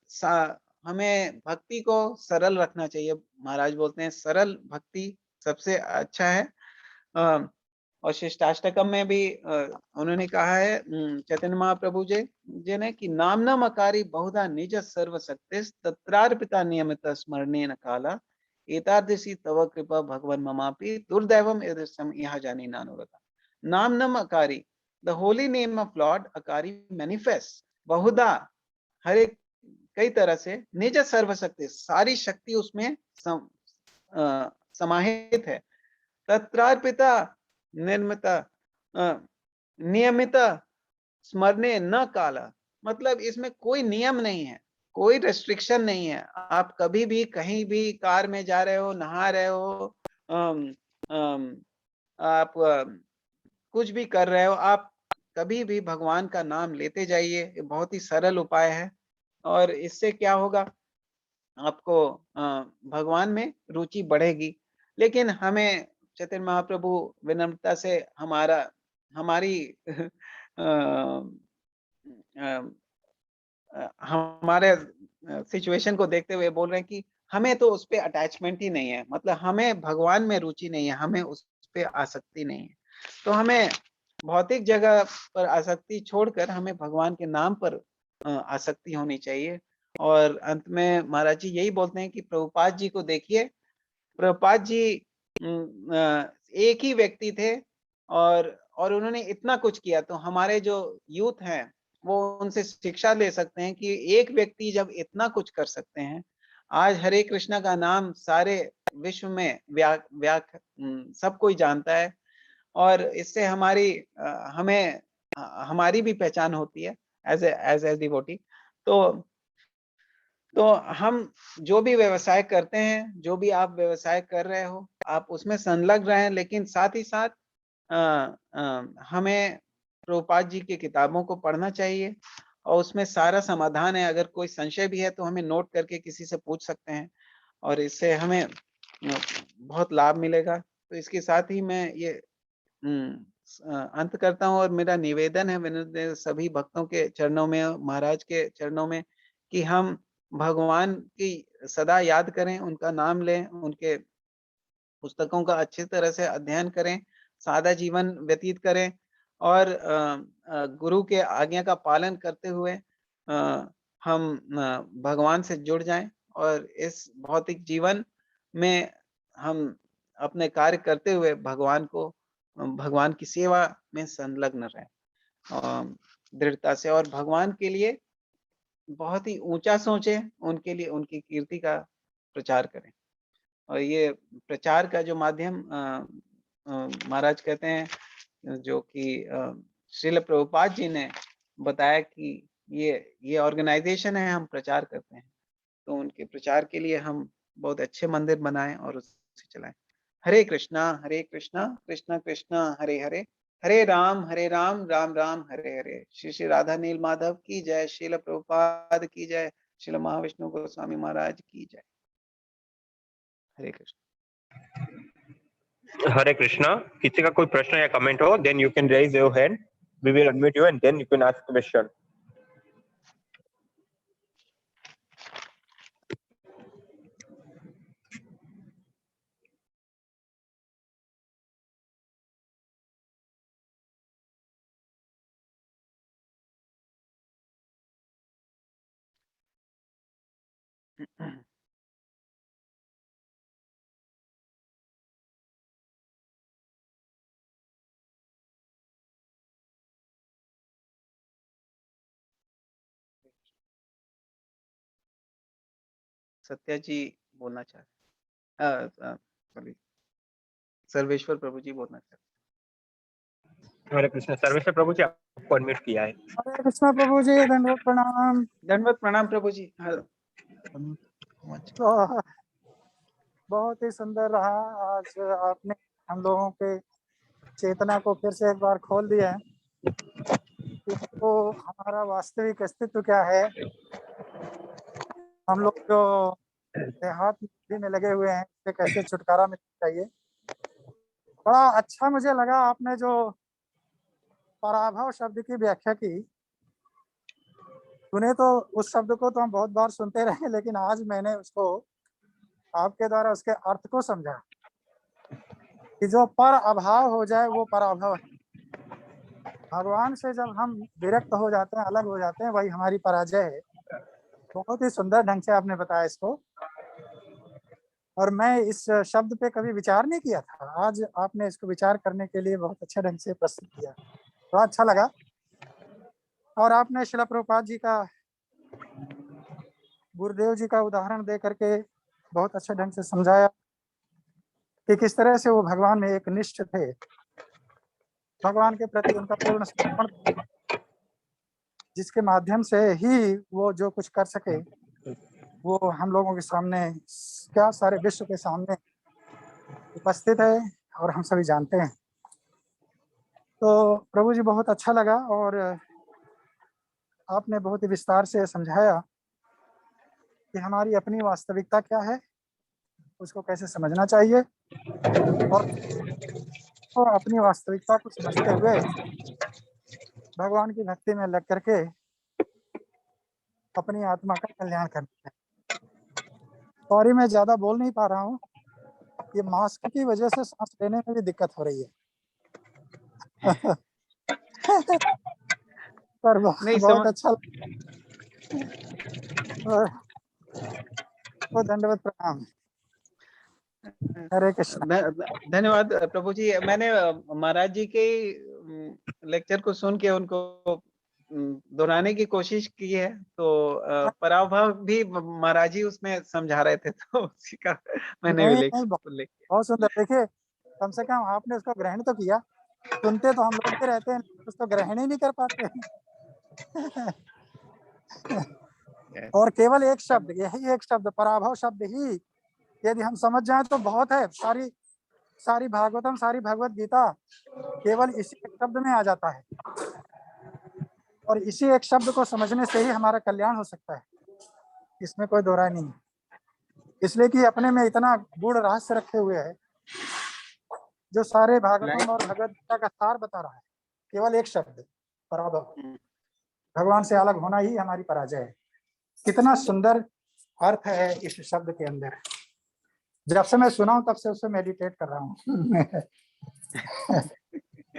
Speaker 1: हमें भक्ति को सरल रखना चाहिए। महाराज बोलते हैं सरल भक्ति सबसे अच्छा है। और शिष्टाष्टकम में भी उन्होंने कहा है चैतन्य महाप्रभु जी ने कि नामना मकारी बहुधा निज सर्व शक्ति तत्रार्पिता नियमित स्मरणेन काला एतादृशी तव कृपा भगवन ममापि दुर्दैवम यदृशम यह जानी नानुरता। नाम अकारी, the holy name of Lord अकारी मैनिफेस्ट बहुधा, हर एक कई तरह से, निज सर्वशक्ति, सारी शक्ति उसमें समाहित है। तत्रार्पिता निर्मित नियमित स्मरणे न काला, मतलब इसमें कोई नियम नहीं है, कोई रेस्ट्रिक्शन नहीं है। आप कभी भी कहीं भी कार में जा रहे हो, नहा रहे हो, आप कुछ भी कर रहे हो, आप कभी भी भगवान का नाम लेते जाइए। ये बहुत ही सरल उपाय है और इससे क्या होगा, आपको भगवान में रुचि बढ़ेगी। लेकिन हमें चैतन्य महाप्रभु विनम्रता से हमारी हमारे सिचुएशन को देखते हुए बोल रहे हैं कि हमें तो उस पर अटैचमेंट ही नहीं है, मतलब हमें भगवान में रुचि नहीं है, हमें उस पर आसक्ति नहीं है। तो हमें भौतिक जगह पर आसक्ति छोड़कर हमें भगवान के नाम पर आसक्ति होनी चाहिए। और अंत में महाराज जी यही बोलते हैं कि प्रभुपाद जी को देखिए, प्रभुपाद जी एक ही व्यक्ति थे और उन्होंने इतना कुछ किया। तो हमारे जो यूथ हैं वो उनसे शिक्षा ले सकते हैं कि एक व्यक्ति जब इतना कुछ कर सकते हैं, आज हरे कृष्णा का नाम सारे विश्व में सब कोई जानता है और इससे हमारी भी पहचान होती है एज ए डिवोटी। तो हम जो भी व्यवसाय करते हैं, जो भी आप व्यवसाय कर रहे हो, आप उसमें संलग्न रहें, लेकिन साथ ही साथ हमें प्रभुपाद जी की किताबों को पढ़ना चाहिए और उसमें सारा समाधान है। अगर कोई संशय भी है तो हमें नोट करके किसी से पूछ सकते हैं और इससे हमें बहुत लाभ मिलेगा। तो इसके साथ ही मैं ये अंत करता हूँ और मेरा निवेदन है विनम्र सभी भक्तों के चरणों में, महाराज के चरणों में, कि हम भगवान की सदा याद करें, उनका नाम लें, उनके पुस्तकों का अच्छी तरह से अध्ययन करें, सादा जीवन व्यतीत करें और गुरु के आज्ञा का पालन करते हुए हम भगवान से जुड़ जाएं और इस भौतिक जीवन में हम अपने कार्य करते हुए भगवान की सेवा में संलग्न रहें दृढ़ता से, और भगवान के लिए बहुत ही ऊंचा सोचें, उनके लिए उनकी कीर्ति का प्रचार करें। और ये प्रचार का जो माध्यम महाराज कहते हैं, जो कि श्रील प्रभुपाद जी ने बताया कि ये ऑर्गेनाइजेशन है, हम प्रचार करते हैं, तो उनके प्रचार के लिए हम बहुत अच्छे मंदिर बनाएं और उसे चलाएं। हरे कृष्णा कृष्णा कृष्णा हरे हरे, हरे राम राम राम हरे हरे। श्री श्री राधा नील माधव की जय, श्रील प्रभुपाद की जय, श्रील महाविष्णु गोस्वामी महाराज की जय। हरे कृष्ण।
Speaker 3: हरे कृष्णा। किसी का कोई प्रश्न या कमेंट हो, then you can raise your hand, we will unmute you and then you can ask question.
Speaker 1: Satya ji बोलना चाहते, सर्वेश्वर प्रभु जी बोलना चाहते।
Speaker 3: हरे कृष्ण। सर्वेश्वर प्रभु जी आपको अनम्यूट किया है।
Speaker 4: हरे कृष्ण प्रभु जी, दंडवत प्रणाम।
Speaker 1: दंडवत प्रणाम प्रभु जी।
Speaker 4: तो बहुत ही सुंदर रहा आज, आपने हम लोगों के चेतना को फिर से एक बार खोल दिया है कि तो हमारा वास्तविक अस्तित्व क्या है। हम लोग जो देहात में लगे हुए हैं, इससे कैसे छुटकारा मिलना चाहिए। बड़ा अच्छा मुझे लगा आपने जो पराभव शब्द की व्याख्या की। सुने तो उस शब्द को तो हम बहुत बार सुनते रहे, लेकिन आज मैंने उसको आपके द्वारा उसके अर्थ को समझा कि जो पर अभाव हो जाए वो पराभव है। भगवान से जब हम विरक्त हो जाते हैं, अलग हो जाते हैं, वही हमारी पराजय है। बहुत ही सुंदर ढंग से आपने बताया इसको, और मैं इस शब्द पे कभी विचार नहीं किया था। आज आपने इसको विचार करने के लिए बहुत अच्छे ढंग से प्रस्तुत किया, बड़ा अच्छा लगा। और आपने श्रील प्रभुपाद जी का, गुरुदेव जी का उदाहरण दे करके बहुत अच्छे ढंग से समझाया कि किस तरह से वो भगवान में एक निष्ठ थे, भगवान के प्रति उनका पूर्ण समर्पण, जिसके माध्यम से ही वो जो कुछ कर सके वो हम लोगों के सामने, क्या सारे विश्व के सामने उपस्थित है और हम सभी जानते हैं। तो प्रभु जी बहुत अच्छा लगा और आपने बहुत ही विस्तार से समझाया कि हमारी अपनी वास्तविकता क्या है, उसको कैसे समझना चाहिए, और अपनी वास्तविकता को समझते हुए भगवान की भक्ति में लग करके अपनी आत्मा का कल्याण करना है। सॉरी, मैं ज्यादा बोल नहीं पा रहा हूँ, ये मास्क की वजह से सांस लेने में भी दिक्कत हो रही है। पर बहुत अच्छा, तो दंडवत प्रणाम। हरे कृष्ण।
Speaker 1: धन्यवाद प्रभु जी। मैंने महाराज जी के लेक्चर को सुन के उनको दोहराने की कोशिश की है, तो पराभव भी महाराज जी उसमें समझा रहे थे, तो उसी का मैंने
Speaker 4: नहीं
Speaker 1: उल्लेख
Speaker 4: नहीं,
Speaker 1: उल्लेख किया।
Speaker 4: बहुत सुंदर। देखिए, कम से कम आपने उसको ग्रहण तो किया। सुनते तो हम लोग भी रहते हैं, उसको ग्रहण ही नहीं कर पाते हैं।
Speaker 1: Yes.
Speaker 4: और केवल एक शब्द, यही एक शब्द, पराभव शब्द ही यदि हम समझ जाएं तो बहुत है। सारी भागवतम, सारी भगवत गीता केवल इसी एक शब्द में आ जाता है, और इसी एक शब्द को समझने से ही हमारा कल्याण हो सकता है, इसमें कोई दो राय नहीं है। इसलिए कि अपने में इतना गूढ़ रहस्य रखे हुए है, जो सारे भागवतम और भगवत गीता का सार बता रहा है। केवल एक शब्द, पराभव। भगवान से अलग होना ही हमारी पराजय है। कितना सुंदर अर्थ है इस शब्द के अंदर। जब से मैं सुना हूं तब से उससे मेडिटेट कर रहा हूँ।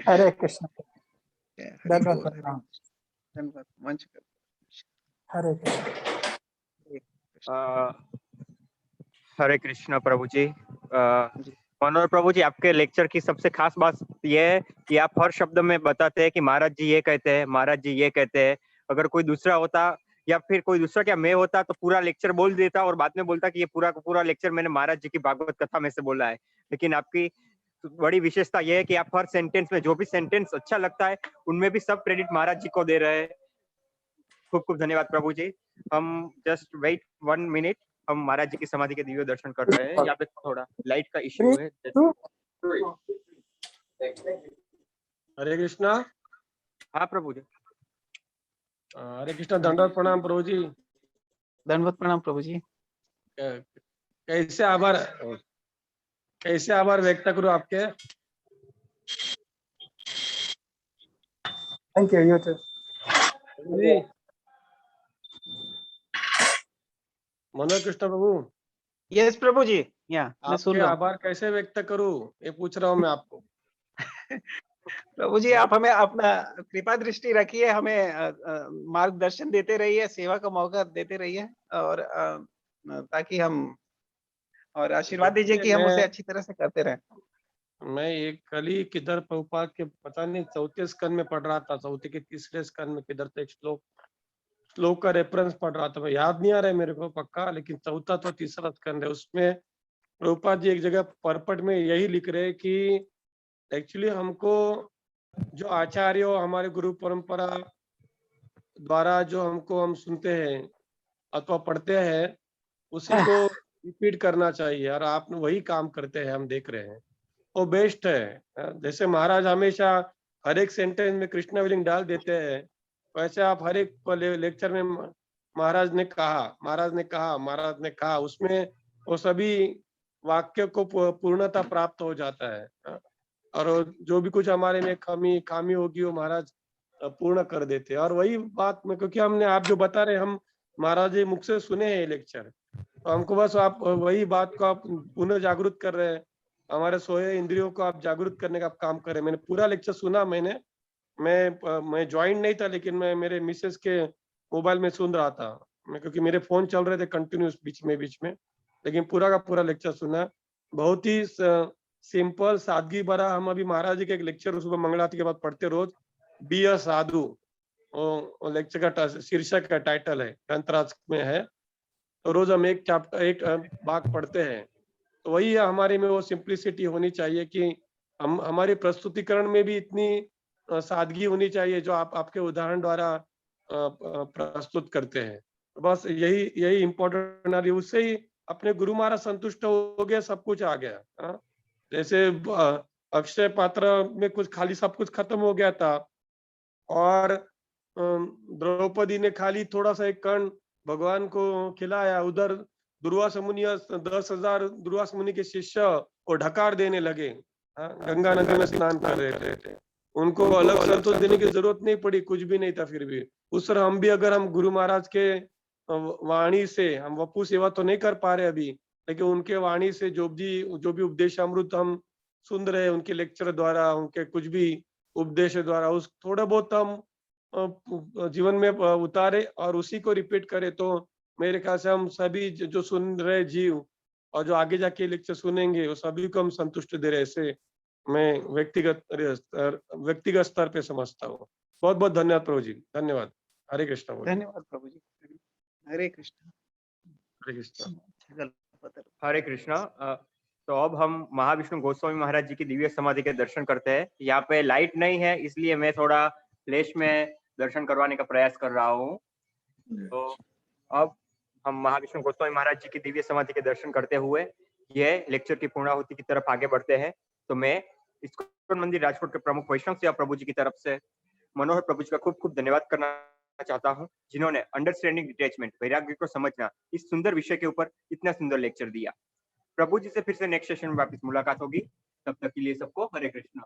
Speaker 4: हरे कृष्ण। धन्यवाद।
Speaker 1: धन्यवाद। मंच कर।
Speaker 4: हरे कृष्ण।
Speaker 3: हरे कृष्ण प्रभु जी। मनोहर प्रभु जी, आपके लेक्चर की सबसे खास बात यह है कि आप हर शब्द में बताते हैं कि महाराज जी ये कहते हैं, महाराज जी ये कहते हैं। अगर कोई दूसरा होता या फिर कोई दूसरा क्या मैं होता तो पूरा लेक्चर बोल देता और बाद में बोलता कि ये पूरा का पूरा लेक्चर मैंने महाराज जी की भागवत कथा में से बोला है। लेकिन आपकी बड़ी विशेषता यह है कि आप हर सेंटेंस में जो भी सेंटेंस अच्छा लगता है उनमें भी सब क्रेडिट महाराज जी को दे रहे हैं। खूब खूब धन्यवाद प्रभु जी। हम जस्ट वेट 1 मिनट, हम महाराज जी की समाधि के दिव्य दर्शन कर रहे हैं। यहाँ पे थोड़ा लाइट का इश्यू है।
Speaker 5: हरे कृष्णा।
Speaker 3: हाँ प्रभु जी।
Speaker 5: हरे कृष्णा। दंडवत प्रणाम प्रभु जी।
Speaker 1: दंडवत प्रणाम प्रभु जी।
Speaker 5: कैसे आभार व्यक्त करूं आपके।
Speaker 4: Thank you. You too
Speaker 5: ji. Manohar Krishna प्रभु।
Speaker 1: यस प्रभु जी। या मैं सुन
Speaker 5: आपके
Speaker 1: रहा हूँ।
Speaker 5: आभार कैसे व्यक्त करूं ये पूछ रहा हूं मैं आपको।
Speaker 1: प्रभु जी, आप हमें अपना कृपा दृष्टि रखिए, हमें मार्गदर्शन देते रहिए, सेवा का मौका देते रहिए, और ताकि हम, और आशीर्वाद दीजिए कि हम उसे अच्छी तरह से करते रहें।
Speaker 5: मैं एक कल ही किधर प्रभुपाद के पता नहीं चौथे स्कंद में पढ़ रहा था, चौथे के तीसरे स्कंद में किधर तो एक श्लोक का रेफरेंस पढ़ रहा था। मैं याद नहीं आ रहा है मेरे को पक्का, लेकिन चौथा तो तीसरा स्कंद है। उसमें प्रभुपाद जी एक जगह परपट में यही लिख रहे हैं कि एक्चुअली हमको जो आचार्य हमारे गुरु परंपरा द्वारा जो हम सुनते हैं अथवा पढ़ते हैं उसी को रिपीट करना चाहिए, और आप वही काम करते हैं, हम देख रहे हैं वो बेस्ट है। जैसे महाराज हमेशा हर एक सेंटेंस में कृष्णा विलिंग डाल देते हैं, वैसे आप हर एक लेक्चर में महाराज ने कहा उसमें वो सभी वाक्य को पूर्णता प्राप्त हो जाता है, और जो भी कुछ हमारे में खामी होगी वो महाराज पूर्ण कर देते हैं। और वही बात में, क्योंकि हमने आप जो बता रहे हम महाराज जी मुख से सुने हैं लेक्चर, तो हमको बस आप वही बात को आप पुनः जागृत कर रहे हैं, हमारे सोए इंद्रियों को आप जागृत करने का आप काम कर रहे हैं। मैंने पूरा लेक्चर सुना, मैं ज्वाइन नहीं था, लेकिन मैं मेरे मिसेस के मोबाइल में सुन रहा था मैं, क्योंकि मेरे फोन चल रहे थे कंटिन्यूस बीच में, लेकिन पूरा का पूरा लेक्चर सुना। बहुत ही सिंपल सादगी भरा। हम अभी महाराज जी के एक लेक्चर सुबह मंगलाती के बाद पढ़ते रोज, बी अ साधु, लेक्चर का शीर्षक का टाइटल है, ग्रंथराज में है। तो रोज हम एक भाग पढ़ते हैं। तो वही है हमारे में वो सिंप्लिसिटी होनी चाहिए कि हम हमारी प्रस्तुतिकरण में भी इतनी सादगी होनी चाहिए जो आप आपके उदाहरण द्वारा प्रस्तुत करते हैं। तो बस यही इम्पोर्टेंट है। उससे ही अपने गुरु महाराज संतुष्ट हो गया, सब कुछ आ गया। जैसे अक्षय पात्र में कुछ खाली सब कुछ खत्म हो गया था, और द्रौपदी ने खाली थोड़ा सा एक कर्ण भगवान को खिलाया। उधर दुर्वासा मुनि 10,000 दुर्वासा मुनि के शिष्य वो ढकार देने लगे, गंगा नदी में स्नान कर रहे थे, उनको अलग संतोष देने की जरूरत नहीं पड़ी, कुछ भी नहीं था। फिर भी उस तरह हम भी अगर हम गुरु महाराज के वाणी से, हम वपु सेवा तो नहीं कर पा रहे अभी, लेकिन उनके वाणी से जो भी उपदेश अमृत हम सुन रहे हैं, उनके लेक्चर द्वारा, उनके कुछ भी उपदेश द्वारा, उस थोड़ा बहुत हम जीवन में उतारे और उसी को रिपीट करें, तो मेरे ख्याल से हम सभी जो सुन रहे जीव और जो आगे जाके लेक्चर सुनेंगे वो सभी को हम संतुष्ट दे रहे, ऐसे मैं व्यक्तिगत स्तर पे समझता हूँ। बहुत बहुत धन्यवाद प्रभु जी, धन्यवाद। हरे कृष्ण प्रभु जी।
Speaker 1: धन्यवाद प्रभु जी। हरे कृष्ण।
Speaker 5: हरे कृष्ण।
Speaker 3: हरे कृष्णा। तो अब हम महाविष्णु गोस्वामी महाराज जी की दिव्य समाधि के दर्शन करते हैं। यहाँ पे लाइट नहीं है, इसलिए मैं थोड़ा फ्लैश में दर्शन करवाने का प्रयास कर रहा हूँ। तो अब हम महाविष्णु गोस्वामी महाराज जी की दिव्य समाधि के दर्शन करते हुए यह लेक्चर की पूर्णाहुति की तरफ आगे बढ़ते हैं। तो मैं इस्कॉन मंदिर राजकोट के प्रमुख वैष्णव सेवा प्रभु जी की तरफ से मनोहर प्रभु जी का खूब खूब धन्यवाद करना चाहता हूँ, जिन्होंने अंडरस्टैंडिंग डिटैचमेंट, वैराग्य को समझना, इस सुंदर विषय के ऊपर इतना सुंदर लेक्चर दिया। प्रभु जी से फिर से नेक्स्ट सेशन में वापस मुलाकात होगी। तब तक के लिए सबको हरे कृष्णा।